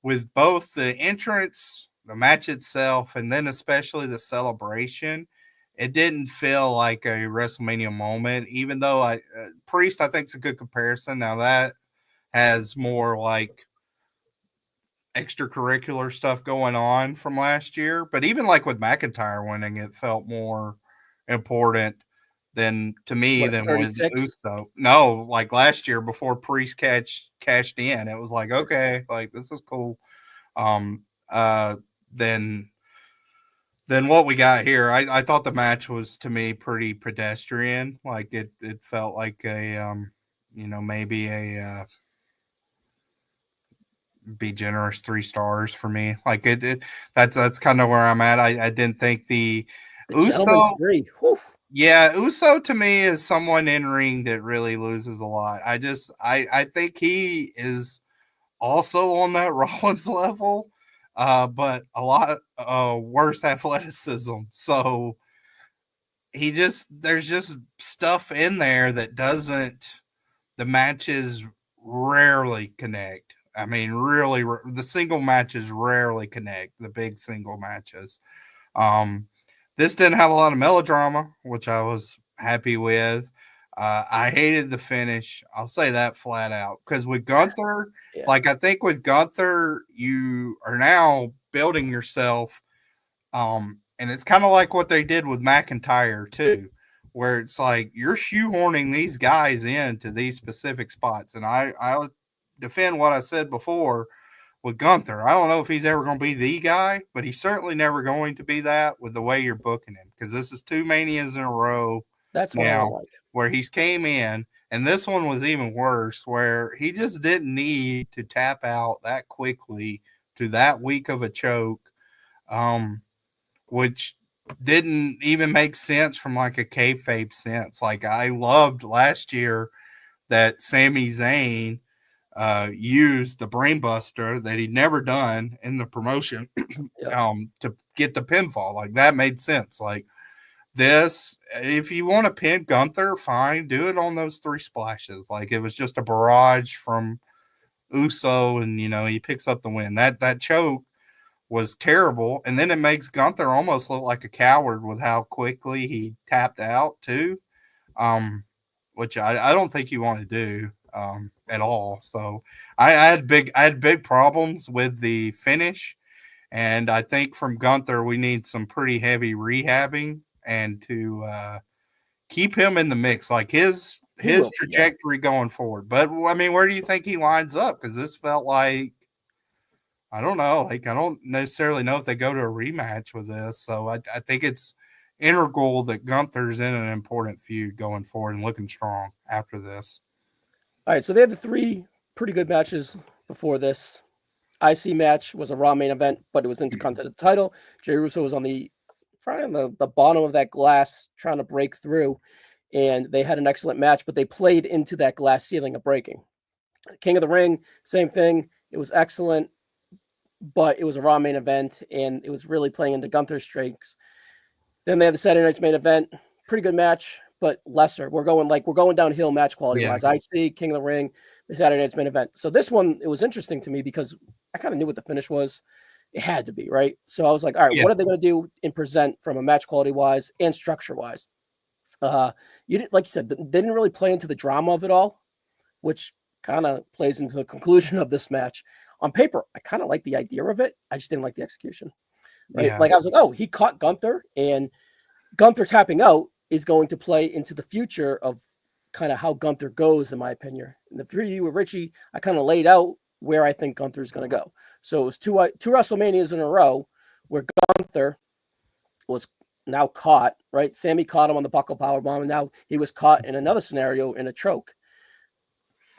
with both the entrance, the match itself, and then especially the celebration, it didn't feel like a WrestleMania moment. Even though Priest, I think, is a good comparison. Now that has more like extracurricular stuff going on from last year, but even like with McIntyre winning, it felt more important than with Uso. No, like last year before Priest cashed in, it was like, okay, like this is cool. Then what we got here, I thought the match was to me pretty pedestrian. Like it felt like a maybe a be generous 3 stars for me. Like that's kind of where I'm at. I didn't think the Uso. Yeah, Uso to me is someone in ring that really loses a lot. I think he is also on that Rollins level, but a lot worse athleticism. So there's just stuff in there that doesn't. The matches rarely connect. I mean, really, the single matches rarely connect, the big single matches. Um, this didn't have a lot of melodrama, which I was happy with. I hated the finish. I'll say that flat out. Because with Gunther, Yeah. like I think with Gunther, you are now building yourself. And it's kind of like what they did with McIntyre too, where it's like you're shoehorning these guys into these specific spots. And I defend what I said before with Gunther. I don't know if he's ever going to be the guy, but he's certainly never going to be that with the way you're booking him, because this is 2 Manias in a row That's what I don't now like. where he's came in, and this one was even worse, where he just didn't need to tap out that quickly to that weak of a choke, which didn't even make sense from like a kayfabe sense. Like I loved last year that Sami Zayn used the brainbuster that he'd never done in the promotion Yep. to get the pinfall. Like that made sense. Like this, if you want to pin Gunther, fine, do it on those 3 splashes. Like it was just a barrage from Uso, and he picks up the win. That choke was terrible, and then it makes Gunther almost look like a coward with how quickly he tapped out too. Which I don't think you want to do at all. So I had big problems with the finish, and I think from Gunther we need some pretty heavy rehabbing and to keep him in the mix, like his Yeah. trajectory going forward. But I mean, where do you think he lines up? Because this felt like, I don't know, like I don't necessarily know if they go to a rematch with this. So I think it's integral that Gunther's in an important feud going forward and looking strong after this. All right, so they had the 3 pretty good matches before this. IC match was a Raw main event, but it was Intercontinental title. Jey Uso was on the bottom of that glass trying to break through, and they had an excellent match, but they played into that glass ceiling of breaking. King of the Ring, same thing. It was excellent, but it was a Raw main event, and it was really playing into Gunther's strengths. Then they had the Saturday night's main event, pretty good match, but lesser. We're going downhill match quality wise. I see King of the Ring, the Saturday night's main event. So this one, it was interesting to me because I kind of knew what the finish was. It had to be, right? So I was like, all right, Yeah. what are they going to do and present from a match quality wise and structure wise? You didn't, like you said, they didn't really play into the drama of it all, which kind of plays into the conclusion of this match. On paper, I kind of like the idea of it. I just didn't like the execution. Right? Yeah. Like I was like, oh, he caught Gunther, and Gunther tapping out is going to play into the future of kind of how Gunther goes, in my opinion. And the 3 of you with Richie, I kind of laid out where I think Gunther's going to go. So it was two WrestleManias in a row where Gunther was now caught, right? Sammy caught him on the buckle powerbomb, and now he was caught in another scenario in a choke.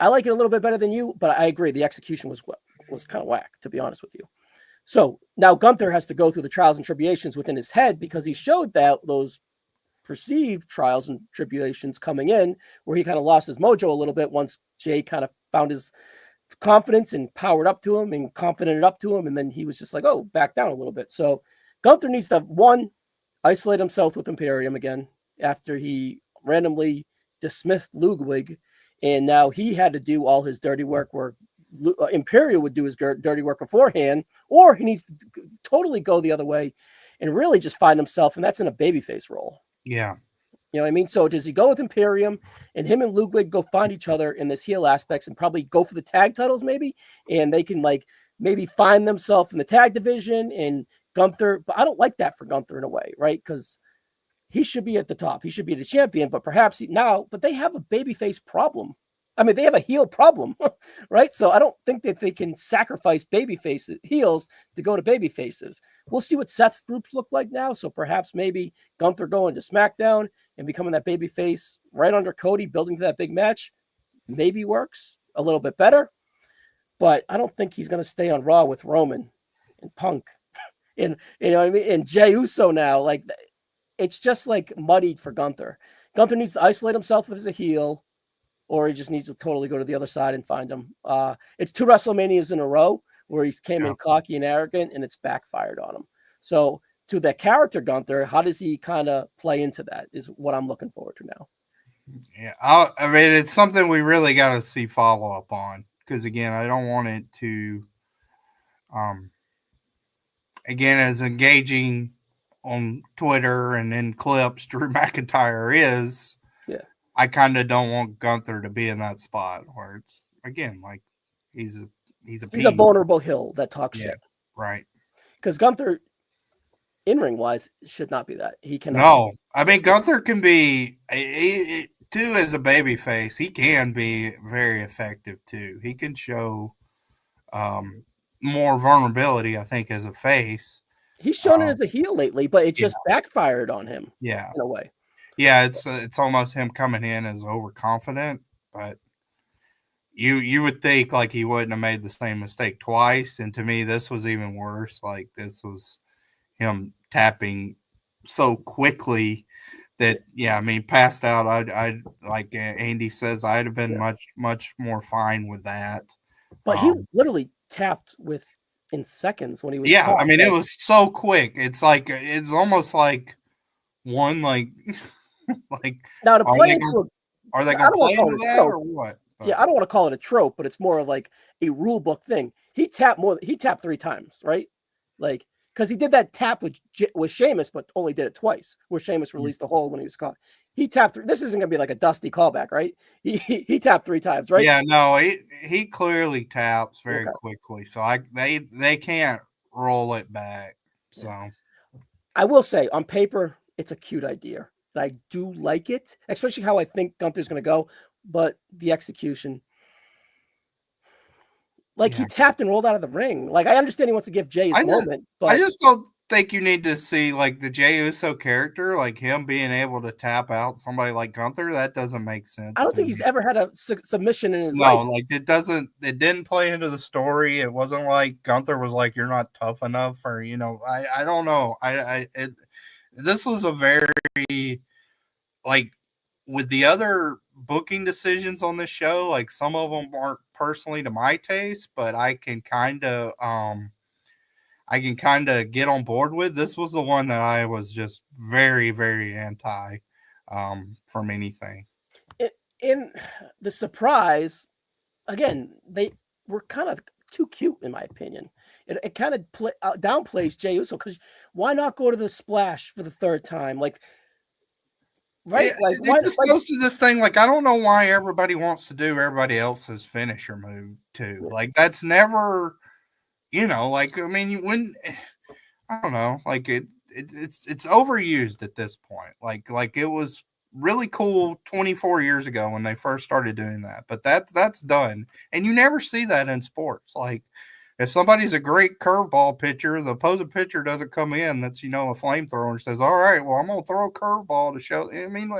I like it a little bit better than you, but I agree the execution was kind of whack, to be honest with you. So now Gunther has to go through the trials and tribulations within his head because he showed that those perceived trials and tribulations coming in where he kind of lost his mojo a little bit once Jay kind of found his confidence and powered up to him and confident up to him. And then he was just like, oh, back down a little bit. So Gunther needs to, one, isolate himself with Imperium again after he randomly dismissed Ludwig. And now he had to do all his dirty work where Imperial would do his dirty work beforehand, or he needs to totally go the other way and really just find himself, and that's in a babyface role. Yeah. You know what I mean? So does he go with Imperium and him and Ludwig go find each other in this heel aspects and probably go for the tag titles maybe, and they can like maybe find themselves in the tag division and Gunther, but I don't like that for Gunther in a way, right? Because he should be at the top. He should be the champion, but perhaps but they have a babyface problem. I mean, they have a heel problem, right? So I don't think that they can sacrifice babyface heels to go to baby faces. We'll see what Seth's groups look like now. So perhaps maybe Gunther going to SmackDown and becoming that baby face right under Cody, building to that big match, maybe works a little bit better. But I don't think he's going to stay on Raw with Roman and Punk and, you know what I mean? And Jey Uso now. Like, it's just like muddied for Gunther. Gunther needs to isolate himself as a heel, or he just needs to totally go to the other side and find him. It's 2 WrestleManias in a row where he came in cocky and arrogant, and it's backfired on him. So to that character, Gunther, how does he kind of play into that is what I'm looking forward to now. Yeah. I mean, it's something we really got to see follow up on, because again, I don't want it to, again, as engaging on Twitter and in clips Drew McIntyre is. Yeah. I kind of don't want Gunther to be in that spot where it's again like he's a He's a beast. vulnerable heel that talks Yeah, shit. right. Because Gunther, in ring wise, should not be that. He cannot. No, I mean Gunther can be too as a baby face. He can be very effective too. He can show more vulnerability, I think, as a face. He's shown it as a heel lately, but it Yeah, just backfired on him yeah, in a way. yeah. It's almost him coming in as overconfident, but you would think like he wouldn't have made the same mistake twice. And to me, this was even worse. Like this was him tapping so quickly that I mean, passed out. I like Andy says, I'd have been Yeah. much more fine with that. But he literally tapped in seconds when he was. Yeah, caught. I mean, it was so quick. It's like it's almost like one like like Now to play are they I gonna don't play want to call into it a that trope. or what? But, Yeah, I don't want to call it a trope, but it's more of like a rule book thing. He tapped 3 times, right? Like because he did that tap with Sheamus, but only did it twice, where Sheamus released the hold when he was caught. He tapped 3. This isn't gonna be like a dusty callback, right? He tapped 3 times, right? Yeah, no, he clearly taps very quickly, so they can't roll it back. So I will say on paper, it's a cute idea. And I do like it, especially how I think Gunther's going to go. But the execution, like he tapped and rolled out of the ring. Like I understand he wants to give Jay his moment, but I just don't think you need to see like the Jey Uso character, like him being able to tap out somebody like Gunther. That doesn't make sense. I don't think he's ever had a submission in his life. No, like it doesn't. It didn't play into the story. It wasn't like Gunther was like, "You're not tough enough," or I don't know. This was a very like with the other booking decisions on this show, like some of them aren't personally to my taste, but I can kind of get on board with. This was the one that I was just very, very anti from anything. In the surprise, again, they were kind of too cute, in my opinion. It kind of downplays Jey Uso because why not go to the splash for the 3rd time? Like, right? It just goes to this thing. Like, I don't know why everybody wants to do everybody else's finisher move too. Yeah. Like, that's never, like, I mean, when I don't know, like it's overused at this point. Like it was really cool 24 years ago when they first started doing that, but that's done, and you never see that in sports. Like if somebody's a great curveball pitcher, the opposing pitcher doesn't come in that's a flamethrower and says, all right, well, I'm gonna throw a curveball to show. I mean,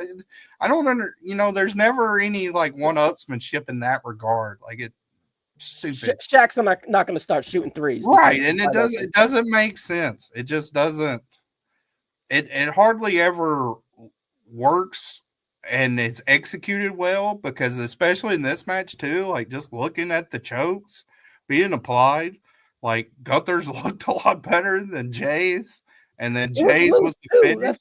I don't there's never any like one-upsmanship in that regard. Like it stupid. Shaq's not going to start shooting threes, right? And it doesn't make sense. It just doesn't. It hardly ever works, and it's executed well because especially in this match too. Like just looking at the chokes being applied, like Gunther's looked a lot better than Jay's, and then Jay's was the finish.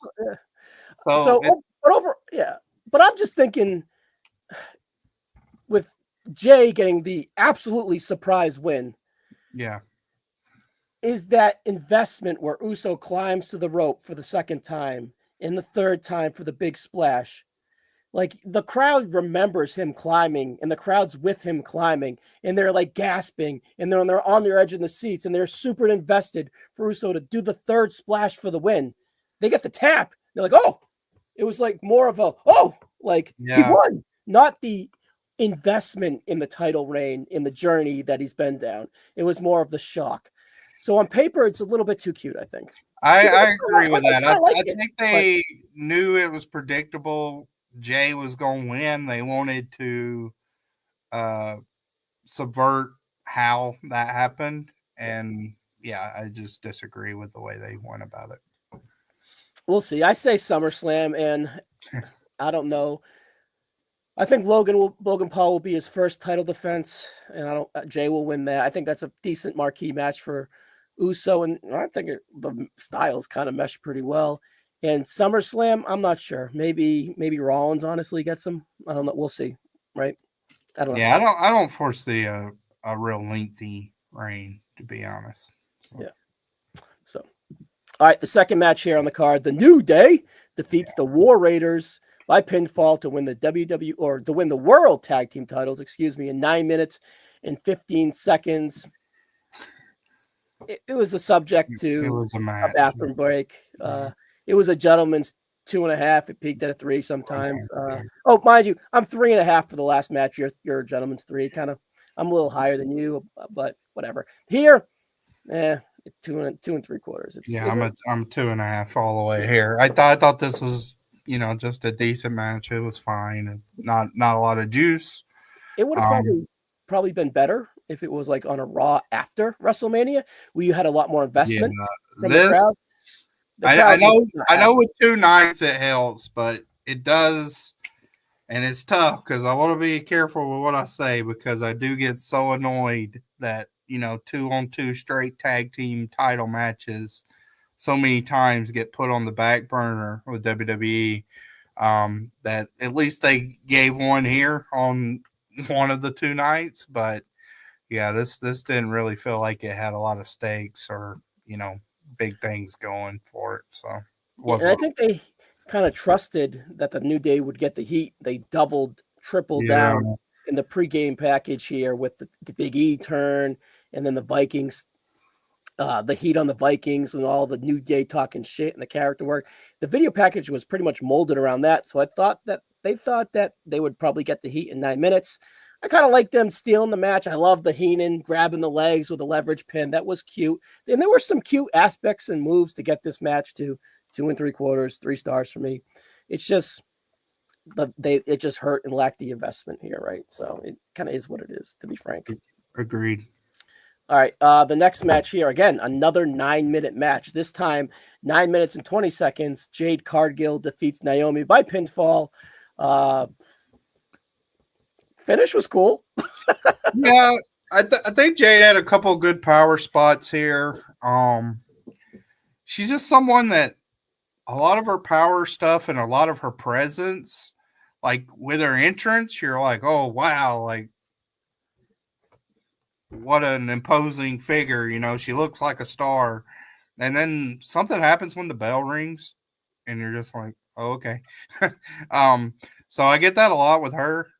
But I'm just thinking with Jay getting the absolutely surprise win. Yeah. Is that investment where Uso climbs to the rope for the 2nd time and the 3rd time for the big splash. Like the crowd remembers him climbing and the crowd's with him climbing and they're like gasping and they're on their edge in the seats and they're super invested for Uso to do the 3rd splash for the win. They get the tap. They're like, oh, it was like more of a, he won, not the investment in the title reign, in the journey that he's been down. It was more of the shock. So on paper, it's a little bit too cute, I think. I agree with that. I think they knew it was predictable. Jay was going to win. They wanted to subvert how that happened. And I just disagree with the way they went about it. We'll see. I say SummerSlam, and I don't know. I think Logan Paul will be his first title defense, and Jay will win that. I think that's a decent marquee match for Uso, and I think the styles kind of mesh pretty well. And SummerSlam, I'm not sure. Maybe Rollins honestly gets him. I don't know. We'll see. Right? I don't know. Yeah, I don't foresee a a real lengthy reign, to be honest. So. Yeah. So, all right, the second match here on the card, the New Day defeats the War Raiders by pinfall to win the to win the World Tag Team titles, in 9 minutes and 15 seconds. It was a subject It to was a a match. bathroom break. It was a gentleman's 2.5. It peaked at a 3 sometimes. Mind you, I'm 3.5 for the last match. You're a gentleman's 3. I'm a little higher than you, but whatever. Here, 2 3/4. I'm 2.5 all the way here. I thought this was just a decent match. It was fine. Not a lot of juice. It would have probably been better if it was like on a Raw after WrestleMania, where you had a lot more investment from the crowd. I know with 2 nights it helps, but it does, and it's tough because I want to be careful with what I say because I do get so annoyed that 2-on-2 straight tag team title matches so many times get put on the back burner with WWE. That at least they gave one here on one of the 2 nights, but yeah, this didn't really feel like it had a lot of stakes or big things going for it. So, and I think they kind of trusted that the New Day would get the heat. They doubled, tripled down in the pregame package here with the Big E turn, and then the Vikings, the heat on the Vikings, and all the New Day talking shit and the character work. The video package was pretty much molded around that. So I thought that they would probably get the heat in 9 minutes. I kind of like them stealing the match. I love the Heenan grabbing the legs with a leverage pin. That was cute. And there were some cute aspects and moves to get this match to 2 3/4, 3 stars for me. It's just it just hurt and lacked the investment here, right? So it kind of is what it is, to be frank. Agreed. All right, the next match here, again, another 9-minute match. This time, 9 minutes and 20 seconds. Jade Cargill defeats Naomi by pinfall. Finish was cool. Yeah, I think Jade had a couple good power spots here. She's just someone that a lot of her power stuff and a lot of her presence, like with her entrance, you're like, oh wow, like what an imposing figure. She looks like a star. And then something happens when the bell rings, and you're just like, oh, okay. So I get that a lot with her.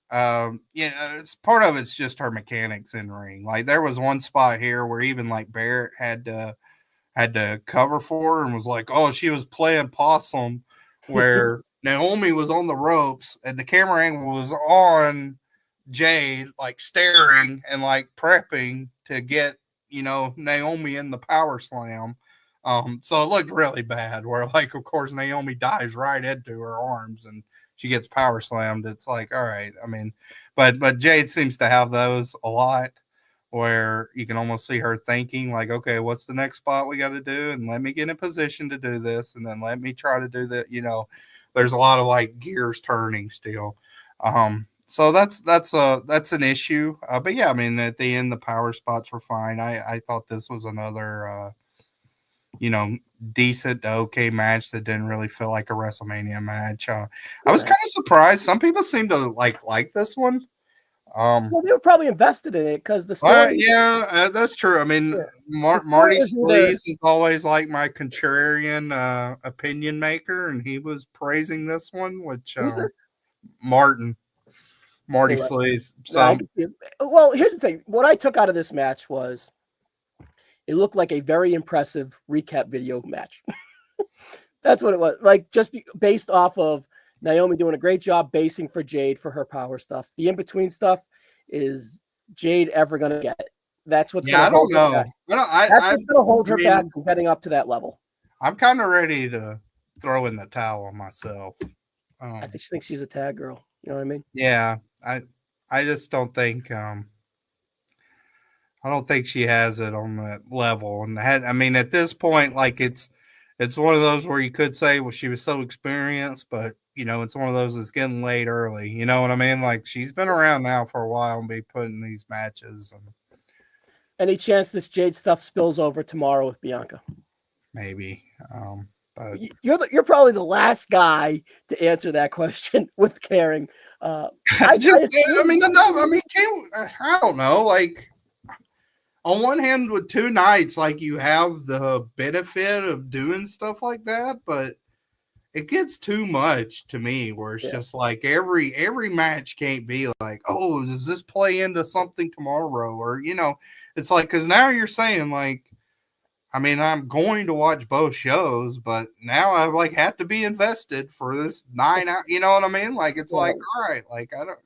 It's part of it's just her mechanics in the ring. Like there was one spot here where even like Barrett had to cover for her and was like, oh, she was playing possum, where Naomi was on the ropes and the camera angle was on Jade, like staring and like prepping to get Naomi in the power slam. So it looked really bad. Where like, of course, Naomi dives right into her arms and she gets power slammed. It's like, all right. I mean, but Jade seems to have those a lot, where you can almost see her thinking like, okay, what's the next spot we got to do, and let me get in position to do this, and then let me try to do that. There's a lot of like gears turning still. So that's an issue. But yeah, I mean, at the end, the power spots were fine. I thought this was another decent to okay match that didn't really feel like a WrestleMania match. I was kind of surprised. Some people seem to like this one. Well, they were probably invested in it because the story. That's true. I mean, Marty Sleaze is always like my contrarian opinion maker, and he was praising this one, which Marty Sleaze. So, well, here's the thing. What I took out of this match was it looked like a very impressive recap video match. That's what it was. Like just based off of Naomi doing a great job basing for Jade for her power stuff. The in-between stuff, is Jade ever going to get it? That's what's going to hold her back. That's what's going to hold her back from getting up to that level. I'm kind of ready to throw in the towel on myself. I think she's a tag girl. You know what I mean? Yeah. I just don't think I don't think she has it on that level. And I mean, at this point, like it's one of those where you could say, well, she was so experienced, but it's one of those that's getting late early. You know what I mean? Like she's been around now for a while and be putting these matches. Any chance this Jade stuff spills over tomorrow with Bianca? Maybe. But you're probably the last guy to answer that question with caring. I don't know. Like on one hand, with 2 nights, like you have the benefit of doing stuff like that, but it gets too much to me where it's just like every match can't be like, oh, does this play into something tomorrow? Or, it's like, because now you're saying like, I mean, I'm going to watch both shows, but now I like have to be invested for this 9 hour, you know what I mean? Like, it's like, all right, like I don't.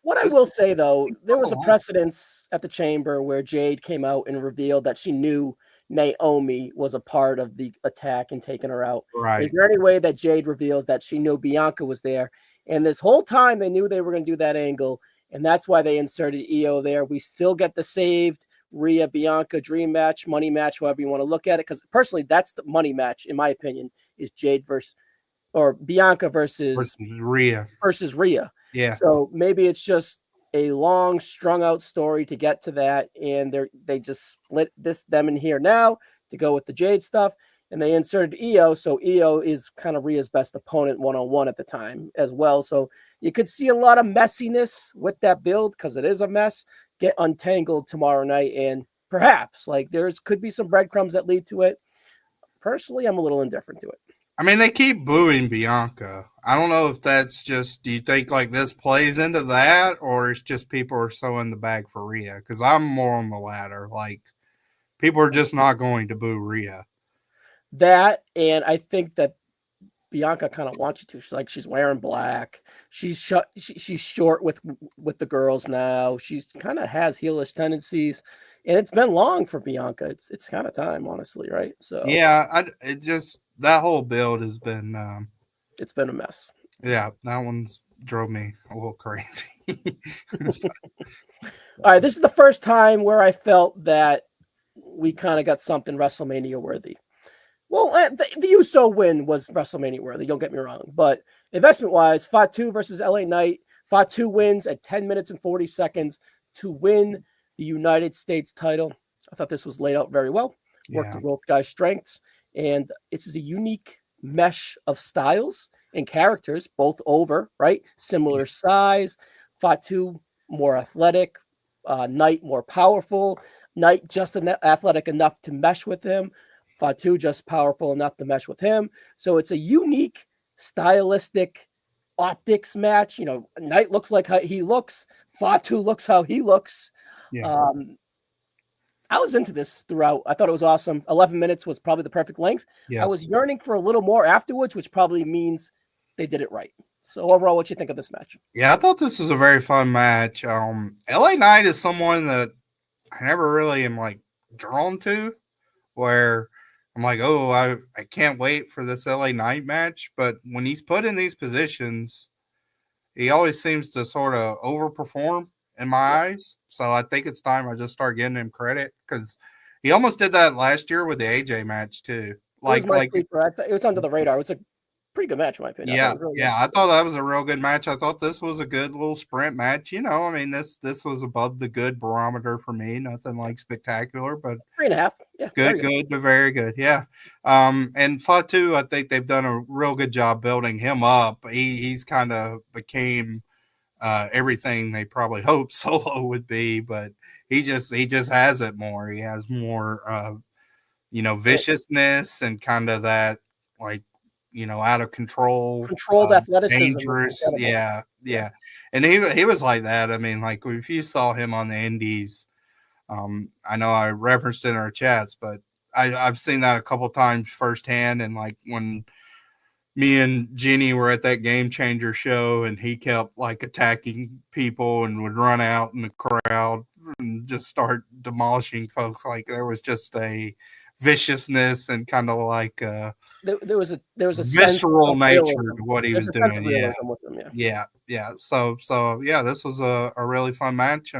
What I will say though, there was a alone. precedence at the Chamber where Jade came out and revealed that she knew Naomi was a part of the attack and taking her out. Right. Is there any way that Jade reveals that she knew Bianca was there? And this whole time they knew they were going to do that angle, and that's why they inserted EO there. We still get the saved Rhea Bianca dream match, money match, however you want to look at it. Because personally, that's the money match, in my opinion, is Jade versus or Bianca versus Rhea. Yeah. So maybe it's just a long, strung out story to get to that, and they just split them in here now to go with the Jade stuff, and they inserted EO. So EO is kind of Rhea's best opponent one-on-one at the time as well. So you could see a lot of messiness with that build because it is a mess. Get untangled tomorrow night, and perhaps like could be some breadcrumbs that lead to it. Personally, I'm a little indifferent to it. I mean, they keep booing Bianca. I don't know if that's just, do you think like this plays into that, or it's just people are so in the bag for Rhea? Because I'm more on the latter. Like, people are just not going to boo Rhea. That, and I think that Bianca kind of wants you to. She's wearing black. She's short with the girls now. She's kind of has heelish tendencies, and it's been long for Bianca. It's kind of time, honestly, right? So yeah, that whole build has been it's been a mess. Yeah, that one's drove me a little crazy. All right, this is the first time where I felt that we kind of got something WrestleMania worthy. Well, the USO win was WrestleMania worthy, don't get me wrong. But investment-wise, Fatu versus LA Knight. Fatu wins at 10 minutes and 40 seconds to win the United States title. I thought this was laid out very well. Worked to both guys' strengths. And this is a unique mesh of styles and characters, both over, right? Similar size. Fatu, more athletic. Knight, more powerful. Knight, just athletic enough to mesh with him. Fatu just powerful enough to mesh with him. So it's a unique, stylistic optics match. You know, Knight looks like how he looks. Fatu looks how he looks. Yeah. I was into this throughout. I thought it was awesome. 11 minutes was probably the perfect length. Yes. I was yearning for a little more afterwards, which probably means they did it right. So overall, what you think of this match? Yeah, I thought this was a very fun match. LA Knight is someone that I never really am like drawn to, where I'm like, oh, I can't wait for this LA Knight match. But when he's put in these positions, he always seems to sort of overperform in my eyes. So I think it's time I just start giving him credit, because he almost did that last year with the AJ match too. Like, it was under the radar. It was a pretty good match, in my opinion. Yeah, I thought that was a real good match. I thought this was a good little sprint match. You know, I mean, this was above the good barometer for me. Nothing like spectacular, but 3.5. Yeah, good, but very good. Yeah. And Fatu, I think they've done a real good job building him up. He's kind of became everything they probably hoped Solo would be, but he just has it more. He has more, viciousness and kind of that, like, out of controlled athleticism, dangerous. Yeah. And he was like that. I mean, like, if you saw him on the Indies, I know I referenced in our chats, but I've seen that a couple times firsthand. And like when me and Jenny were at that Game Changer show, and he kept like attacking people and would run out in the crowd and just start demolishing folks. Like, there was just a viciousness and kind of like there was a visceral nature to what he was doing. Yeah. So yeah, this was a really fun match.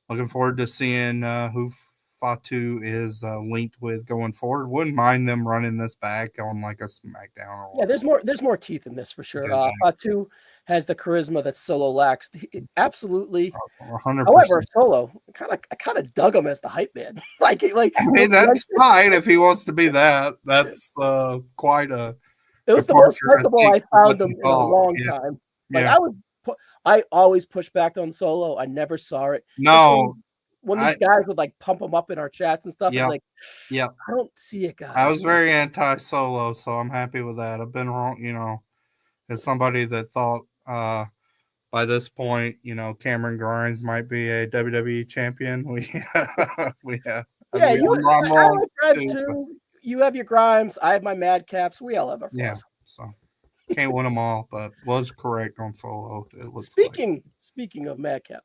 Looking forward to seeing who Fatu is linked with going forward. Wouldn't mind them running this back on like a SmackDown. Or there's more teeth in this for sure. Fatu has the charisma that Solo lacks. Absolutely. 100%. However, Solo, I kind of dug him as the hype man. I mean, that's fine if he wants to be that. That's quite a. It was the most likable I found him in a long time. Like, I always pushed back on Solo. I never saw it. No, when these guys would like pump them up in our chats and stuff, I'm Yeah, like, yeah. I don't see it, I guys. was very anti-Solo, so I'm happy with that. I've been wrong, as somebody that thought by this point, Cameron Grimes might be a WWE champion. Yeah, I'm I wrong like Grimes too. But too. You have your Grimes. I have my Madcaps. We all have our yeah, flaws. so can't win them all, but was correct on Solo. It looks like. Speaking of Madcap,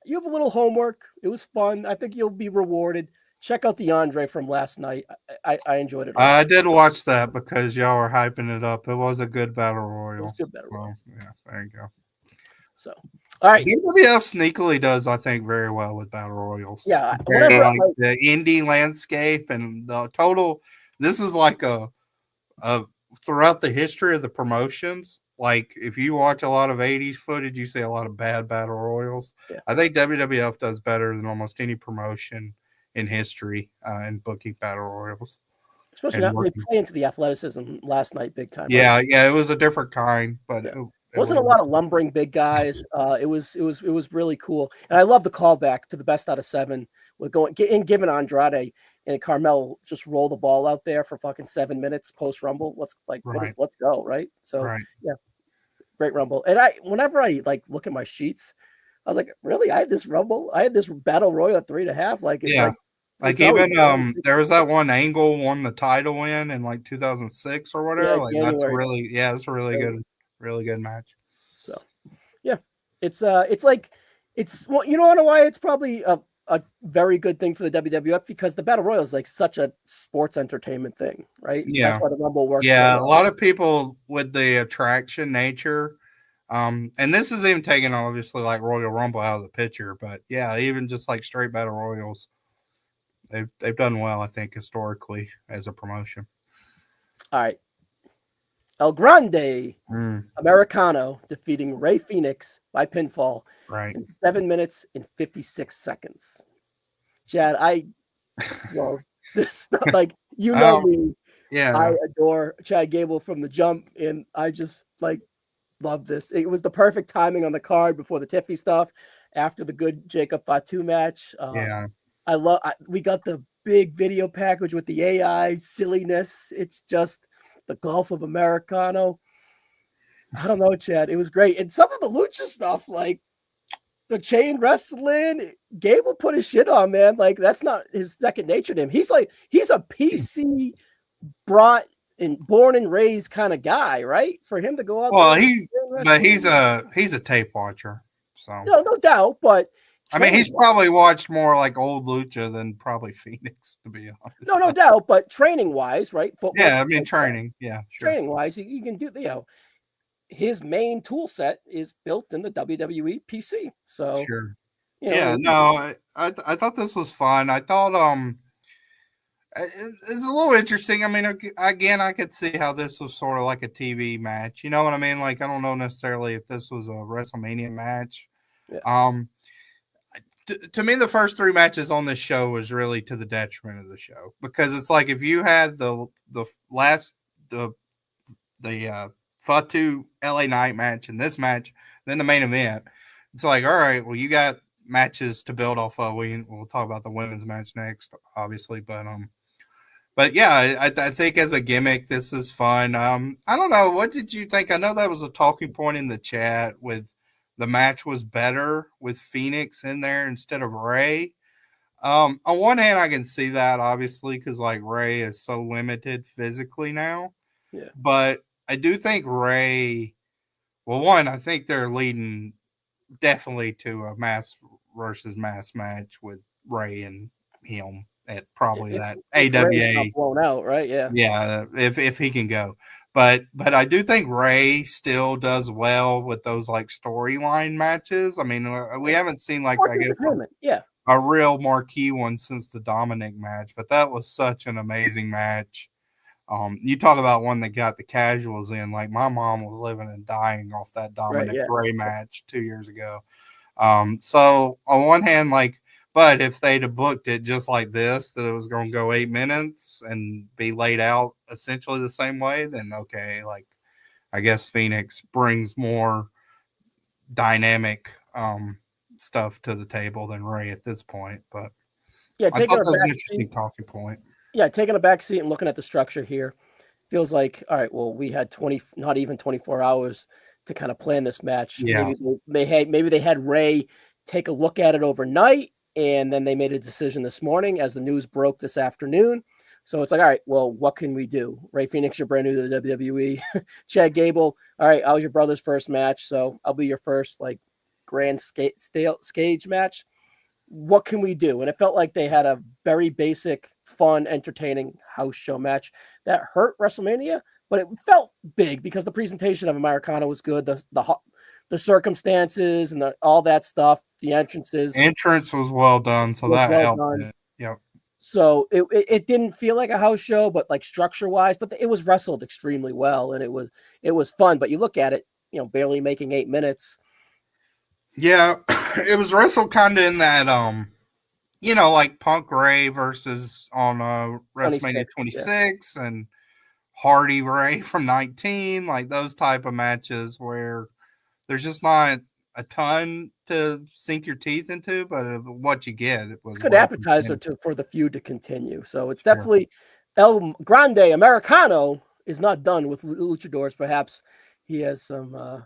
you have a little homework. It was fun. I think you'll be rewarded. Check out the Andre from last night. I enjoyed it a lot. I did watch that because y'all were hyping it up. It was a good battle It was royal. good, better. So yeah, there you go. So, all right. WWF sneakily does, I think, very well with battle royals. Yeah, Compared to whenever like the indie landscape and the total. This is like a throughout the history of the promotions. Like if you watch a lot of '80s footage, you see a lot of bad battle royals. yeah, I think WWF does better than almost any promotion in history in booking battle royals especially and not they working. play into the athleticism last night big time, right? Yeah, it was a different kind, but Yeah. it Wasn't a was. lot of lumbering big guys. It was really cool, and I love the callback to the best out of 7 with giving Andrade and Carmel just roll the ball out there for fucking 7 minutes post Rumble. Right, Let's go, right? So right. yeah, great Rumble. And whenever I like look at my sheets, I was like, really? I had this Rumble, I had this Battle Royal at 3.5. Like Yeah. Like it's always even there was that one Angle won the title in like 2006 or yeah, whatever. Like January. that's a really good match. So yeah, it's like well, you know why it's probably a very good thing for the WWF because the Battle Royal is like such a sports entertainment thing, right? That's Yeah. why the Rumble works so Yeah, a well. lot of people with the attraction nature, and this is even taking obviously like Royal Rumble out of the picture, but yeah, even just like straight battle royals, they've done well, I think, historically as a promotion. All right, El Grande Mm, Americano defeating Ray Phoenix by pinfall right. in 7 minutes and 56 seconds. Chad, well, this like Um, me, I yeah, adore Chad Gable from the jump, and I just like love this. It was the perfect timing on the card before the Tiffy stuff, after the good Jacob Fatu match. yeah, We got the big video package with the AI silliness. It's just the Gulf of Americano. I don't know, Chad. It was great. And some of the lucha stuff, like the chain wrestling, Gable put his shit on, man. Like that's not his second nature to him. He's a PC brought and born and raised kind of guy, right? For him to go out there well, and he's a tape watcher, so no doubt, but I mean, training he's probably watched more like old lucha than probably Phoenix, to be honest. no doubt, but training wise, right? Footwork, Yeah, I mean like, training. Yeah, sure, training wise, you can do his main tool set is built in the WWE PC. So sure. you know, Yeah, and no, I thought this was fun. I thought it's a little interesting. I mean, again, I could see how this was sort of like a TV match. You know what I mean? Like, I don't know necessarily if this was a WrestleMania match. yeah, Um, to me, the first 3 matches on this show was really to the detriment of the show because it's like if you had the last the Fatu LA Knight match and this match, then the main event. It's like, all right, well, you got matches to build off of. We'll talk about the women's match next, obviously, but yeah, I think as a gimmick, this is fun. I don't know. What did you think? I know that was a talking point in the chat with the match was better with Phoenix in there instead of Ray. On one hand, I can see that obviously because like Ray is so limited physically now, yeah, but I do think Ray. Well, one, I think they're leading definitely to a mass versus mass match with Ray and him at yeah. probably that If Ray's not AWA. blown out, right? Yeah, Yeah, if he can go. But I do think Ray still does well with those like storyline matches. I mean, we yeah. haven't seen like Sports I guess entertainment. Yeah, a real marquee one since the Dominic match, but that was such an amazing match. You talk about one that got the casuals in. Like my mom was living and dying off that right. Dominic Yeah, Ray match 2 years ago. So on one hand, like, but if they'd have booked it just like this, that it was going to go 8 minutes and be laid out essentially the same way, then okay, like I guess Phoenix brings more dynamic stuff to the table than Ray at this point. But Yeah, I thought taking a that was an back interesting seat. talking point. Yeah, taking a back seat and looking at the structure here feels like, all right, well, we had 20, not even 24 hours to kind of plan this match. Yeah. Maybe they had Ray take a look at it overnight, and then they made a decision this morning as the news broke this afternoon. So it's like, all right, well, what can we do? Ray Phoenix, you're brand new to the WWE. Chad Gable, all right, I was your brother's first match, so I'll be your first like grand stage match. What can we do? And it felt like they had a very basic, fun, entertaining house show match that hurt WrestleMania, but it felt big because the presentation of Americana was good. The circumstances and all that stuff, the entrances Entrance was well done, so was that well helped done. it. Yep. So it didn't feel like a house show, but like structure wise, but it was wrestled extremely well, and it was fun. But you look at it, barely making 8 minutes. Yeah, it was wrestled kind of in that like Punk Ray versus on WrestleMania 26, yeah. 26 and Hardy Ray from 19, like those type of matches where there's just not a ton to sink your teeth into, but what you get, it was It's a good well appetizer presented. for the feud to continue. So it's Sure. definitely El Grande Americano is not done with luchadors. Perhaps he has some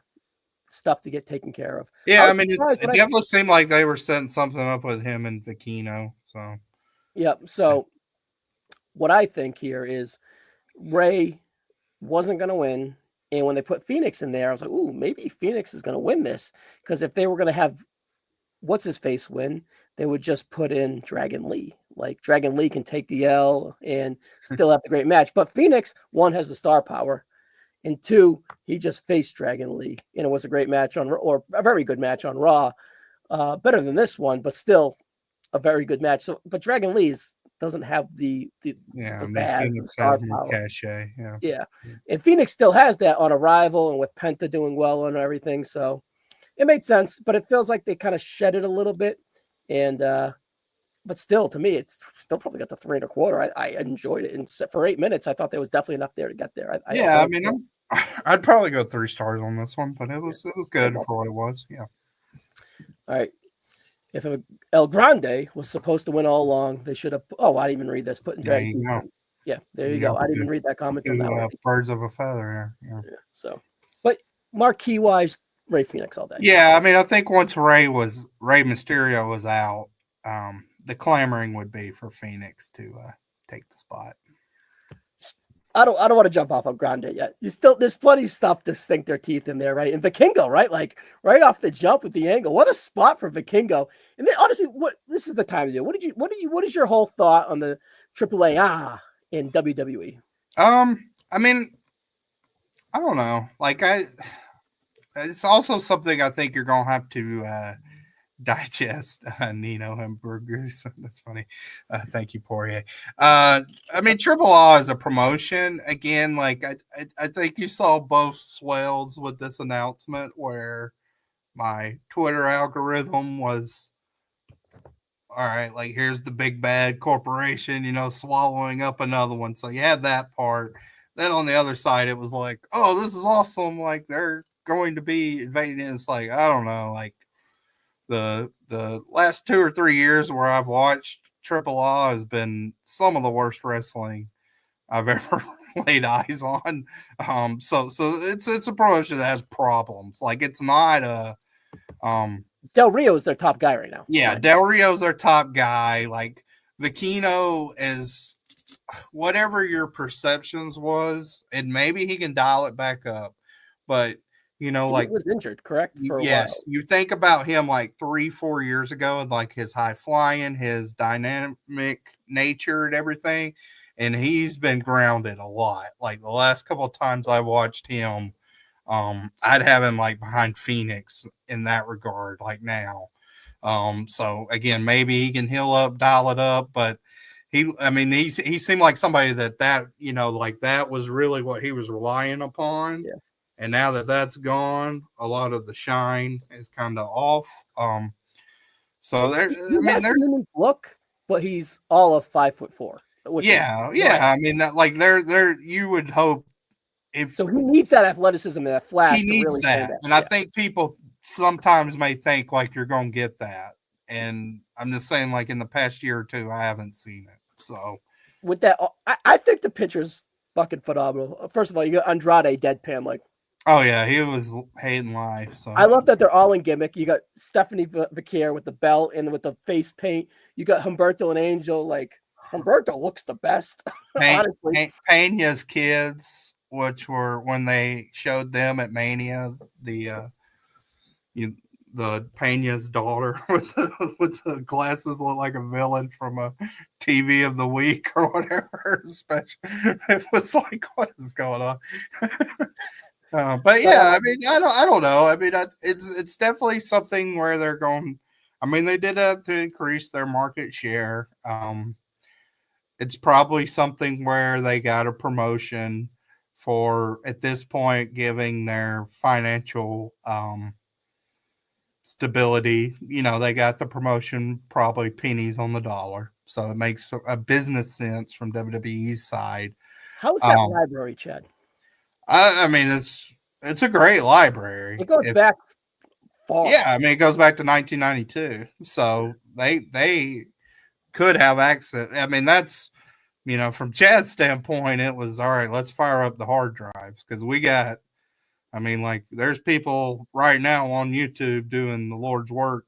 stuff to get taken care of. I Yeah, I was mean, surprised it when definitely seemed like they were setting something up with him and Vicino. So yeah. So what I think here is Ray wasn't going to win. And when they put Phoenix in there, I was like, ooh, maybe Phoenix is going to win this. Because if they were going to have what's his face win, they would just put in Dragon Lee. Like Dragon Lee can take the L and still have the great match. But Phoenix, one, has the star power, and two, he just faced Dragon Lee, and it was a great match or a very good match on Raw. Better than this one, but still a very good match. So, but Dragon Lee's doesn't have the yeah, I mean, pizzazz and Phoenix star has more power. cachet. Yeah. Yeah, and Phoenix still has that on Arrival and with Penta doing well and everything. So it made sense, but it feels like they kind of shed it a little bit. And but still, to me, it's still probably got the 3.25. I enjoyed it, and for 8 minutes, I thought there was definitely enough there to get there. Yeah, I mean, I'd probably go 3 stars on this one, but it was good for what it was. Yeah. All right. If El Grande was supposed to win all along, they should have. Oh, I didn't even read this. Putting There Dragon. you go. Yeah, there you go. I didn't even read that comment till now. Birds of a feather. Yeah. So, but marquee wise, Ray Phoenix all day. Yeah, I mean, I think once Ray Mysterio was out, the clamoring would be for Phoenix to take the spot. I don't want to jump off of Grande yet. There's plenty of stuff to sink their teeth in there, right? And Vikingo, right? Like right off the jump with the angle. What a spot for Vikingo. And then honestly, this is the time to do. What is your whole thought on the AAA in WWE? I mean, I don't know. Like it's also something I think you're gonna have to digest. Nino hamburgers. That's funny. Thank you, Poirier. I mean, Triple A is a promotion. Again, like I think you saw both swells with this announcement where my Twitter algorithm was all right, like here's the big bad corporation, swallowing up another one. So you had that part. Then on the other side, it was like, oh, this is awesome. Like they're going to be invading it. It's like, I don't know, like the last 2 or 3 years where I've watched Triple A has been some of the worst wrestling I've ever laid eyes on. So it's a promotion that has problems. Like it's not a Del Rio is their top guy right now. Yeah, Del Rio's their top guy. Like Vicino is whatever your perceptions was, and maybe he can dial it back up. But he like was injured, correct? For a yes, while. you think about him like 3-4 years ago, and like his high flying, his dynamic nature, and everything, and he's been grounded a lot. Like the last couple of times I watched him, I'd have him like behind Phoenix in that regard, like now. So again, maybe he can heal up, dial it up, but he seemed like somebody that like that was really what he was relying upon. Yeah. And now that that's gone, a lot of the shine is kind of off. So there, He has a unique look, but he's all of 5'4". Yeah. I mean that like there you would hope so he needs that athleticism and that flash he to needs really show that. that. And I think people sometimes may think like you're going to get that. And I'm just saying, like in the past year or two, I haven't seen it. So with that, I think the picture's fucking phenomenal. First of all, you got Andrade deadpan. Like, oh yeah, he was hating life. So I love that they're all in gimmick. You got Stephanie Vaquer with the belt and with the face paint. You got Humberto and Angel. Like, Humberto looks the best, honestly. Pena's kids, which were when they showed them at Mania, the the Pena's daughter with the glasses look like a villain from a TV of the week or whatever. Special. It was like, what is going on? But yeah, I mean, I don't know. I mean, it's definitely something where they're going. I mean, they did that to increase their market share. It's probably something where they got a promotion for at this point giving their financial stability. You know, they got the promotion probably pennies on the dollar, so it makes a business sense from WWE's side. How's that library, Chad? I mean, it's a great library. It goes back far. Yeah, I mean, it goes back to 1992, so they could have access. I mean, that's, you know, from Chad's standpoint, it was all right. Let's fire up the hard drives because we got. I mean, like, there's people right now on YouTube doing the Lord's work,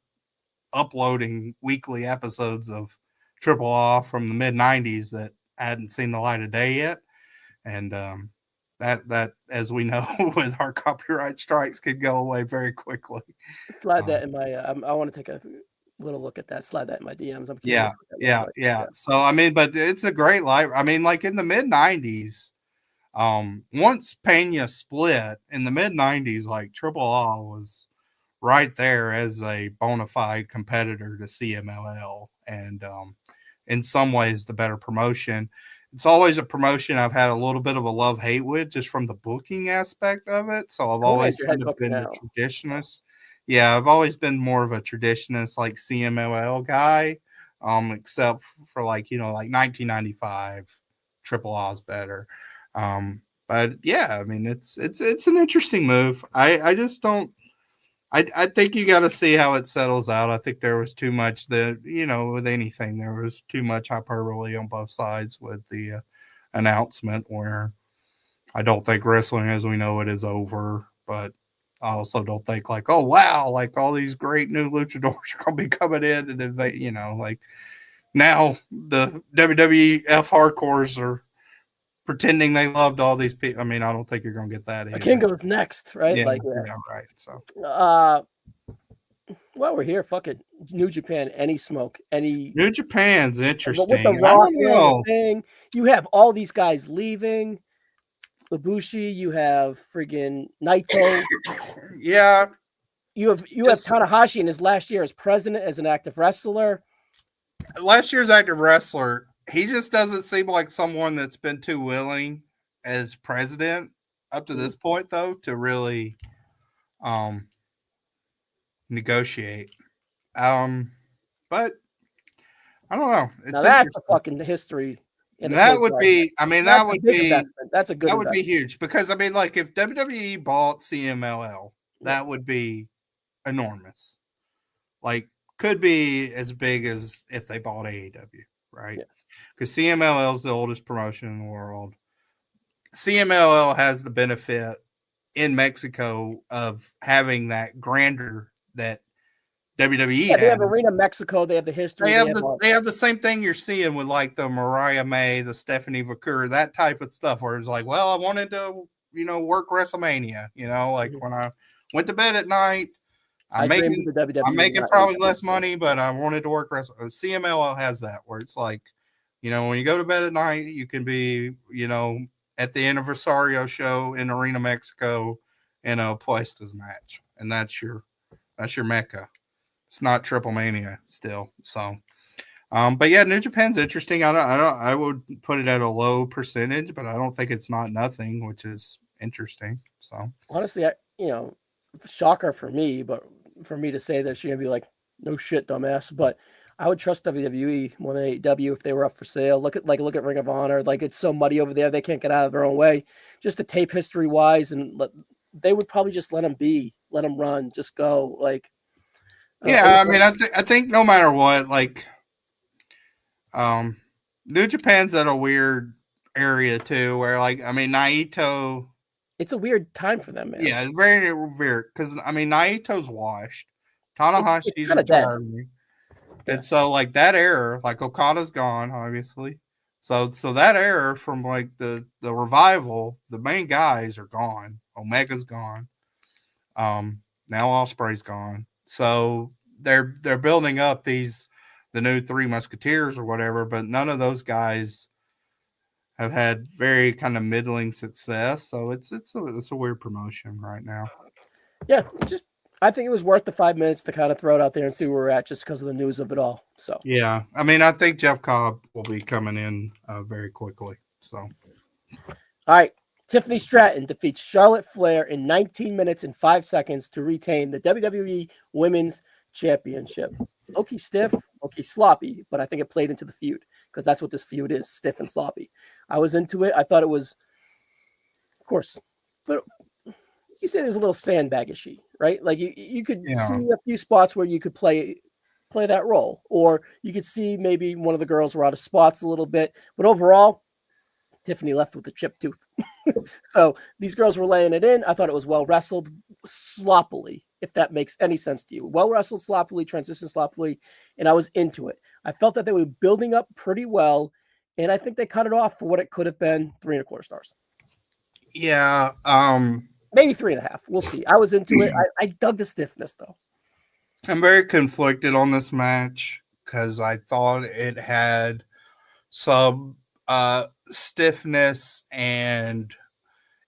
uploading weekly episodes of Triple Off from the mid 90s that hadn't seen the light of day yet. And that, as we know, with our copyright strikes, could go away very quickly. Slide that in my. I want to take a little look at that. Slide that in my DMs. I'm curious. Yeah. So I mean, but it's a great library. I mean, like in the mid 90s. Once Pena split in the mid 90s, like Triple A was right there as a bona fide competitor to CMLL, and in some ways the better promotion. It's always a promotion I've had a little bit of a love-hate with, just from the booking aspect of it. So I've always kind of been a traditionalist. Yeah, I've always been more of a traditionalist, like CMLL guy, except for like, you know, like 1995, Triple A is better. But yeah, I mean, it's an interesting move. I just don't. I think you got to see how it settles out. I think there was too much that, you know, with anything, there was too much hyperbole on both sides with the announcement. Where I don't think wrestling as we know it is over, but I also don't think like, oh wow, like all these great new luchadors are gonna be coming in, and if they, you know, like now the WWF hardcores are pretending they loved all these people. I mean, I don't think you're going to get that. King goes next, right? Yeah, like, yeah, right. So, well, we're here. Fuck it. New Japan, any smoke, any. New Japan's interesting. With the Rock thing, you have all these guys leaving. Ibushi, you have friggin' Naito. Yeah. You have Tanahashi in his last year as president, as an active wrestler. Last year's active wrestler. He just doesn't seem like someone that's been too willing as president up to this point, though, to really negotiate. But I don't know. Now that's a fucking history. That would be. I mean, that would be. Investment. That's a good. That would be huge because I mean, like, if WWE bought CMLL, that would be enormous. Like, could be as big as if they bought AEW, right? Because CMLL is the oldest promotion in the world. CMLL has the benefit in Mexico of having that grandeur that WWE has. They have Arena Mexico. They have the history. They have the same thing you're seeing with like the Mariah May, the Stephanie Vaquer, that type of stuff where it's like, well, I wanted to, you know, work WrestleMania, you know, like when I went to bed at night, I'm making probably less money, but I wanted to work WrestleMania. CMLL has that where it's like, you know, when you go to bed at night, you can be, you know, at the Anniversario show in Arena Mexico in a Puestas match, and that's your mecca. It's not Triple Mania still. So, but yeah, New Japan's interesting. I would put it at a low percentage, but I don't think it's not nothing, which is interesting. So honestly, shocker for me, but for me to say that she's gonna be like, no shit, dumbass. But I would trust WWE more than AEW if they were up for sale. Look at Ring of Honor. Like, it's so muddy over there, they can't get out of their own way. Just the tape history wise, and they would probably just let them be. let them run, just go. Like, Yeah, I mean, I think no matter what, like, um, New Japan's at a weird area too, where like, I mean, Naito, it's a weird time for them, man. yeah, it's very weird because I mean, Naito's washed, It's Tanahashi's kind of dead. retiring, Yeah. and so like that era, like Okada's gone, obviously. So that era from like the revival, the main guys are gone. Omega's gone. Now Osprey's gone. So they're building up the new Three Musketeers or whatever, but none of those guys have had very kind of middling success. So it's a weird promotion right now. Yeah, just I think it was worth the 5 minutes to kind of throw it out there and see where we're at, just because of the news of it all. So Yeah, I mean, I think Jeff Cobb will be coming in very quickly. So all right, Tiffany Stratton defeats Charlotte Flair in 19 minutes and 5 seconds to retain the WWE Women's Championship. Okay, stiff, okay, sloppy, but I think it played into the feud because that's what this feud is: stiff and sloppy. I was into it. I thought it was, of course, but you say there's a little sandbaggishy, right? Like you could yeah, see a few spots where you could play that role, or you could see maybe one of the girls were out of spots a little bit, but overall, Tiffany left with a chipped tooth. So these girls were laying it in. I thought it was well wrestled, sloppily, if that makes any sense to you. Well wrestled sloppily, transition sloppily, and I was into it. I felt that they were building up pretty well, and I think they cut it off for what it could have been 3.25 stars. yeah. Maybe 3.5. We'll see. I was into it. I dug the stiffness, though. I'm very conflicted on this match because I thought it had some stiffness and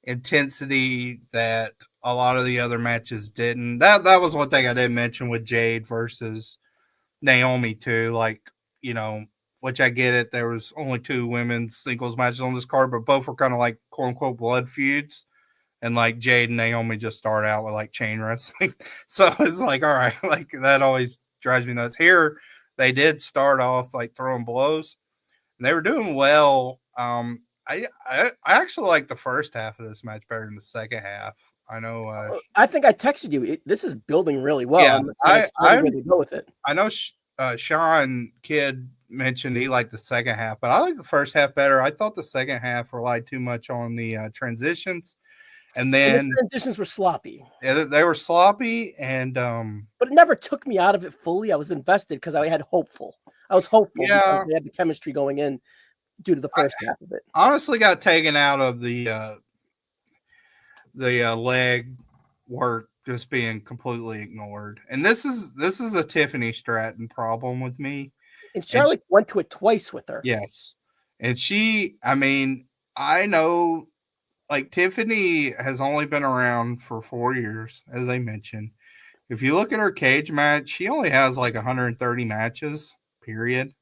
intensity that a lot of the other matches didn't. That was one thing I didn't mention with Jade versus Naomi too. Like, you know, which I get it. There was only 2 women's singles matches on this card, but both were kind of like quote unquote blood feuds. And like Jade and Naomi just start out with like chain wrestling. So it's like, all right, like that always drives me nuts. Here, they did start off like throwing blows and they were doing well. I actually like the first half of this match better than the second half. I know. I think I texted you. This is building really well. Yeah, I'm kind of excited where they go with it. I know. Sean Kidd mentioned he liked the second half, but I like the first half better. I thought the second half relied too much on the transitions, and And the then transitions were sloppy. yeah, they were sloppy, and But it never took me out of it fully. I was invested because I was hopeful because yeah, they had the chemistry going in due to the I first half of it. honestly got taken out of the leg work just being completely ignored. And this is a Tiffany Stratton problem with me. And And Charlotte went to it twice with her. yes, and I mean, I know like Tiffany has only been around for 4 years, as I mentioned. If you look at her cage match, she only has like 130 matches, period.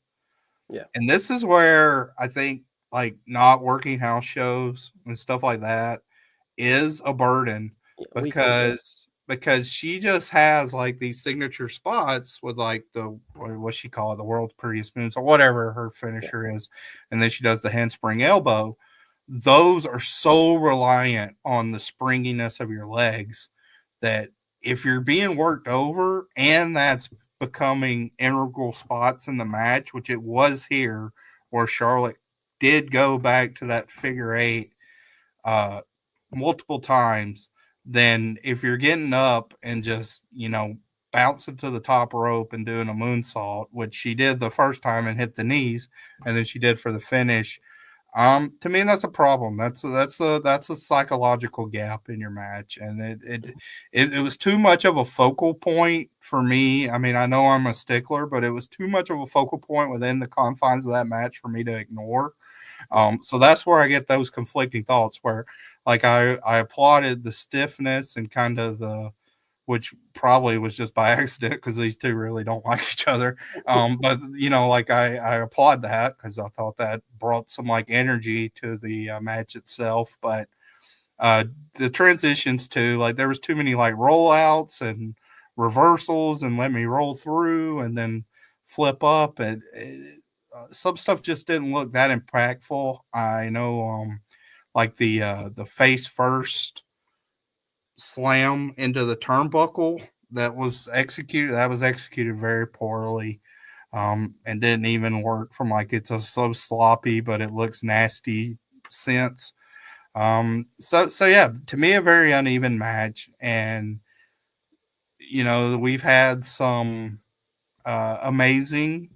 Yeah. And this is where I think like not working house shows and stuff like that is a burden Yeah, because she just has like these signature spots with like the what she call it, the world's prettiest moons or whatever her finisher is, and then she does the handspring elbow. Those are so reliant on the springiness of your legs that if you're being worked over and that's becoming integral spots in the match, which it was here, where Charlotte did go back to that figure eight uh, multiple times, then if you're getting up and just, you know, bouncing to the top rope and doing a moonsault, which she did the first time and hit the knees, and then she did for the finish. To me, that's a problem. That's a psychological gap in your match, and it was too much of a focal point for me. I mean, I know I'm a stickler, but it was too much of a focal point within the confines of that match for me to ignore. So that's where I get those conflicting thoughts. Where like I applauded the stiffness and kind of the which probably was just by accident because these two really don't like each other. But you know, like I applaud that because I thought that brought some like energy to the match itself. But the transitions too, like there was too many like rollouts and reversals and let me roll through and then flip up and some stuff just didn't look that impactful. I know, like the face first slam into the turnbuckle that was executed very poorly, and didn't even work from like it's a so sloppy, but it looks nasty sense. So yeah, to me, a very uneven match, and we've had some amazing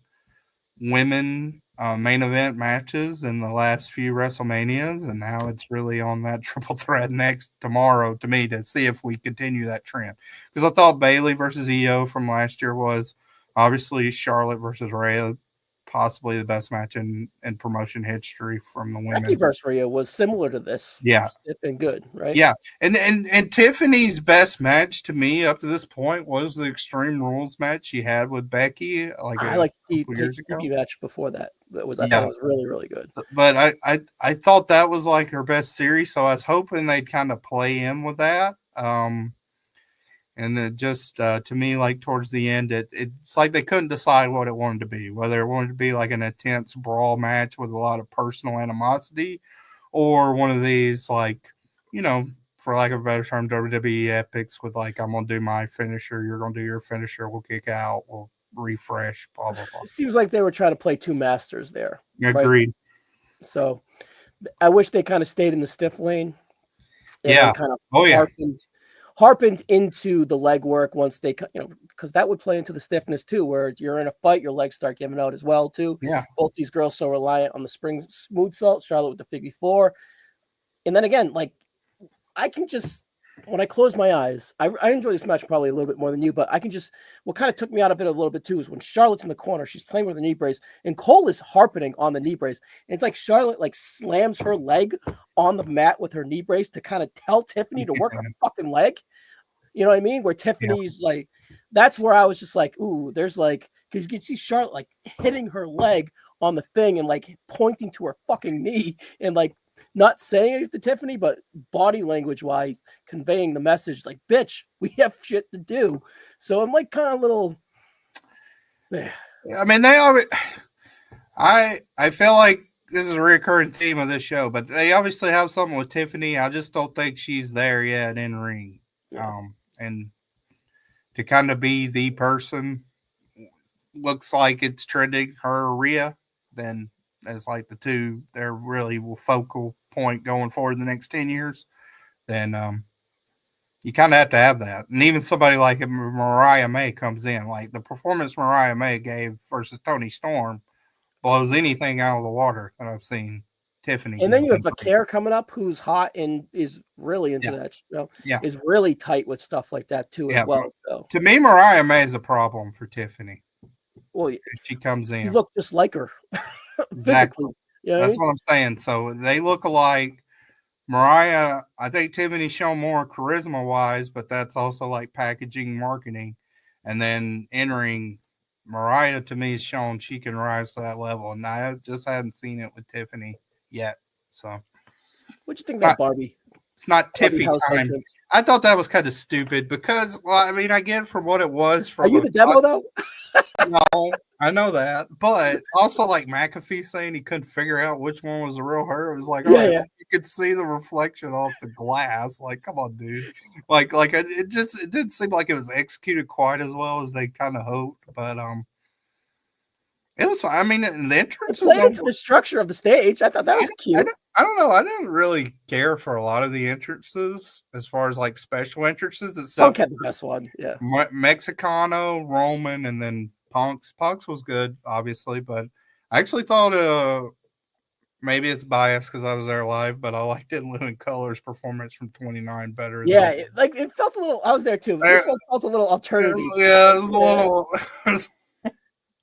women main event matches in the last few WrestleManias, and now it's really on that triple threat next tomorrow to me to see if we continue that trend. Because I thought Bailey versus EO from last year was obviously Charlotte versus Rhea, possibly the best match in promotion history from the Becky women. versus Rhea was similar to this. Yeah. Stiff and good, right? Yeah, and Tiffany's best match to me up to this point was the Extreme Rules match she had with Becky like I a like the couple years ago. TV match before that. I thought Yeah, it was really, really good. but I thought that was like her best series, so I was hoping they'd kind of play in with that. And it just to me, like towards the end, it's like they couldn't decide what it wanted to be, whether it wanted to be like an intense brawl match with a lot of personal animosity, or one of these like, for lack of a better term, WWE epics with like, I'm gonna do my finisher, you're gonna do your finisher, we'll kick out, we'll refresh, blah blah blah. It seems like they were trying to play two masters there, right? Agreed. So I wish they kind of stayed in the stiff lane and Yeah. then kind of Oh yeah. harpened into the leg work once they, because that would play into the stiffness too, where you're in a fight, your legs start giving out as well too. Yeah. Both these girls so reliant on the spring smooth salt, Charlotte with the figure four. And then again, like I can just, when I close my eyes, I enjoy this match probably a little bit more than you, but I can just, what kind of took me out of it a little bit too is when Charlotte's in the corner, she's playing with a knee brace, and Cole is harping on the knee brace. And it's like Charlotte like slams her leg on the mat with her knee brace to kind of tell Tiffany to work her fucking leg. You know what I mean? Where Tiffany's like, that's where I was just like, ooh, there's like, because you can see Charlotte like hitting her leg on the thing and like pointing to her fucking knee and like not saying it to Tiffany, but body language wise conveying the message like, bitch, we have shit to do. So I'm like kind of little. I mean, they always. I feel like this is a recurring theme of this show, but they obviously have something with Tiffany. I just don't think she's there yet in ring. Yeah. And to kind of be the person, looks like it's trending her or Rhea, then as like the two, they're really focal point going forward in the next 10 years, then you kind of have to have that. And even somebody like Mariah May comes in, like the performance Mariah May gave versus Tony Storm blows anything out of the water that I've seen Tiffany. And then you have Vaquer coming up who's hot and is really into that, is really tight with stuff like that too as well. So to me, Mariah May is a problem for Tiffany. Well, if she comes in, you look just like her. Exactly. That's what I'm saying. So they look alike. Mariah, I think Tiffany's shown more charisma wise, but that's also like packaging, marketing, and then entering. Mariah to me has shown she can rise to that level, and I just haven't seen it with Tiffany yet. So, what do you think that Barbie? It's not Tiffy time. Entrance? I thought that was kind of stupid because, well, I mean, I get it for what it was. Are you the demo though? No, I know that, but also like McAfee saying he couldn't figure out which one was the real her. It was like, you could see the reflection off the glass. Like, come on, dude. Like it didn't seem like it was executed quite as well as they kind of hoped, but it was fine. I mean, the entrance played into the structure of the stage. I thought that was cute. I don't know. I didn't really care for a lot of the entrances as far as like special entrances. Punk had the best one, yeah. Mexicano, Roman, and then Punk's. Punk's was good, obviously, but I actually thought maybe it's biased because I was there live, but I liked it in Living Color's performance from 29 better. Yeah, it felt a little. I was there too, but this one felt a little alternative. Yeah, it was a little.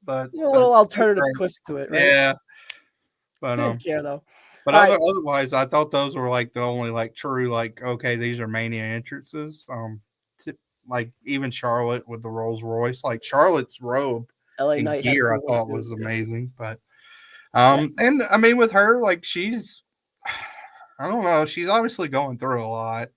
But a little alternative twist to it, right? Yeah, but didn't care though. But otherwise, I thought those were like the only like true like okay, these are Mania entrances. Like even Charlotte with the Rolls Royce, like Charlotte's robe and gear, I thought was amazing. But and I mean with her, like she's, I don't know, she's obviously going through a lot,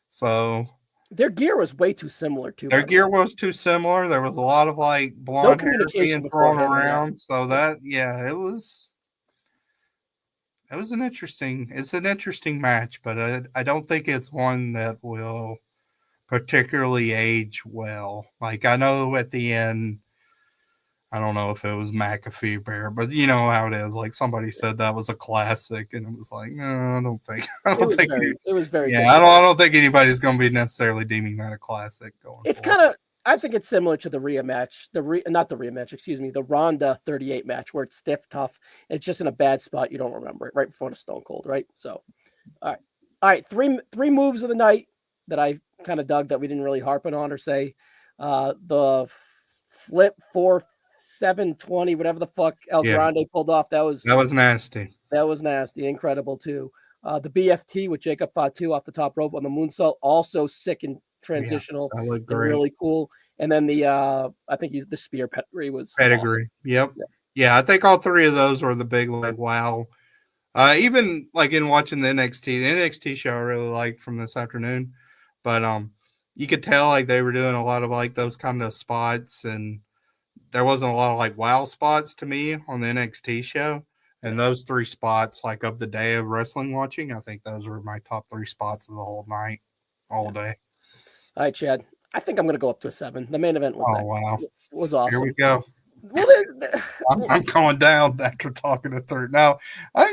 so. Their gear was way too similar too. Their gear was too similar. There was a lot of like blonde hair being thrown around. So that, it was an interesting match, but I don't think it's one that will particularly age well. Like, I know at the end, I don't know if it was McAfee Bear, but you know how it is. Like, somebody said that was a classic, and it was like, no, I don't think. It was very Yeah, good. I don't think anybody's going to be necessarily deeming that a classic going It's forward. kind of, I think it's similar to the rematch, not the rematch, excuse me, the Ronda 38 match where it's stiff, tough. It's just in a bad spot. You don't remember it right before the Stone Cold, right? So, all right. Three moves of the night that I kind of dug that we didn't really harp on or say. The flip 4-7-20, whatever the fuck El Yeah, Grande pulled off. That was nasty. nasty, incredible too. The BFT with Jacob Fatu off the top rope on the moonsault, also sick and transitional That looked and great. really cool. And then the I think the spear pedigree was Pedigree. awesome. Yep. Yeah. Yeah, I think all three of those were the big, like, wow. Even like in watching the NXT show I really liked from this afternoon. But you could tell like they were doing a lot of like those kind of spots, and there wasn't a lot of like wow spots to me on the NXT show. And those three spots, like of the day of wrestling watching, I think those were my top three spots of the whole night, all day. All right, Chad. I think I'm gonna go up to a 7. The main event Oh wow. was Here we awesome. go. Well, I'm going down after talking to third. Now, I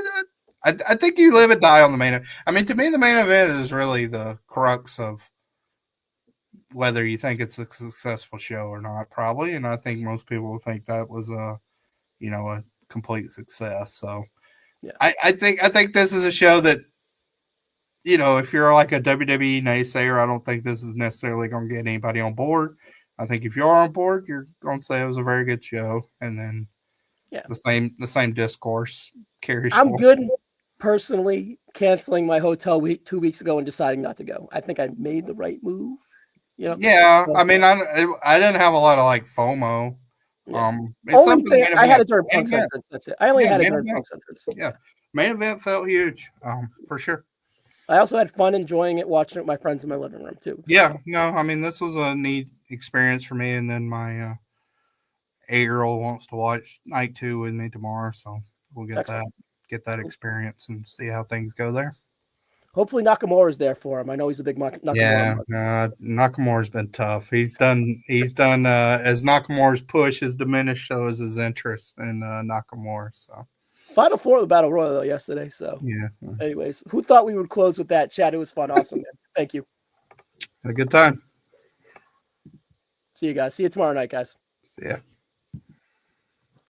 think you live and die on the main event. I mean, to me, the main event is really the crux of whether you think it's a successful show or not, probably. And I think most people think that was a complete success. So, yeah, I think this is a show that, if you're like a WWE naysayer, I don't think this is necessarily going to get anybody on board. I think if you are on board, you're going to say it was a very good show, and then the same discourse carries I'm forward. good personally canceling my hotel 2 weeks ago and deciding not to go. I think I made the right move. Yeah, So, I mean, I didn't have a lot of like FOMO. yeah. It's Only up to the thing main I had event. it during Main Punk's event. entrance. That's it. I only Yeah, had it main during event. Punk's entrance. Yeah, main event felt huge. For sure. I also had fun enjoying it, watching it with my friends in my living room too. Yeah, no, I mean, this was a neat experience for me, and then my 8-year-old wants to watch night 2 with me tomorrow, so we'll get Excellent. that experience and see how things go there. Hopefully Nakamura's there for him. I know he's a big Nakamura. Yeah, Nakamura's been tough. He's done as Nakamura's push has diminished, so has his interest in Nakamura. So Final 4 of the Battle Royal though yesterday. So yeah, anyways, who thought we would close with that? Chad, it was fun. Awesome, man. Thank you. had a good time. See you guys. See you tomorrow night, guys. See ya.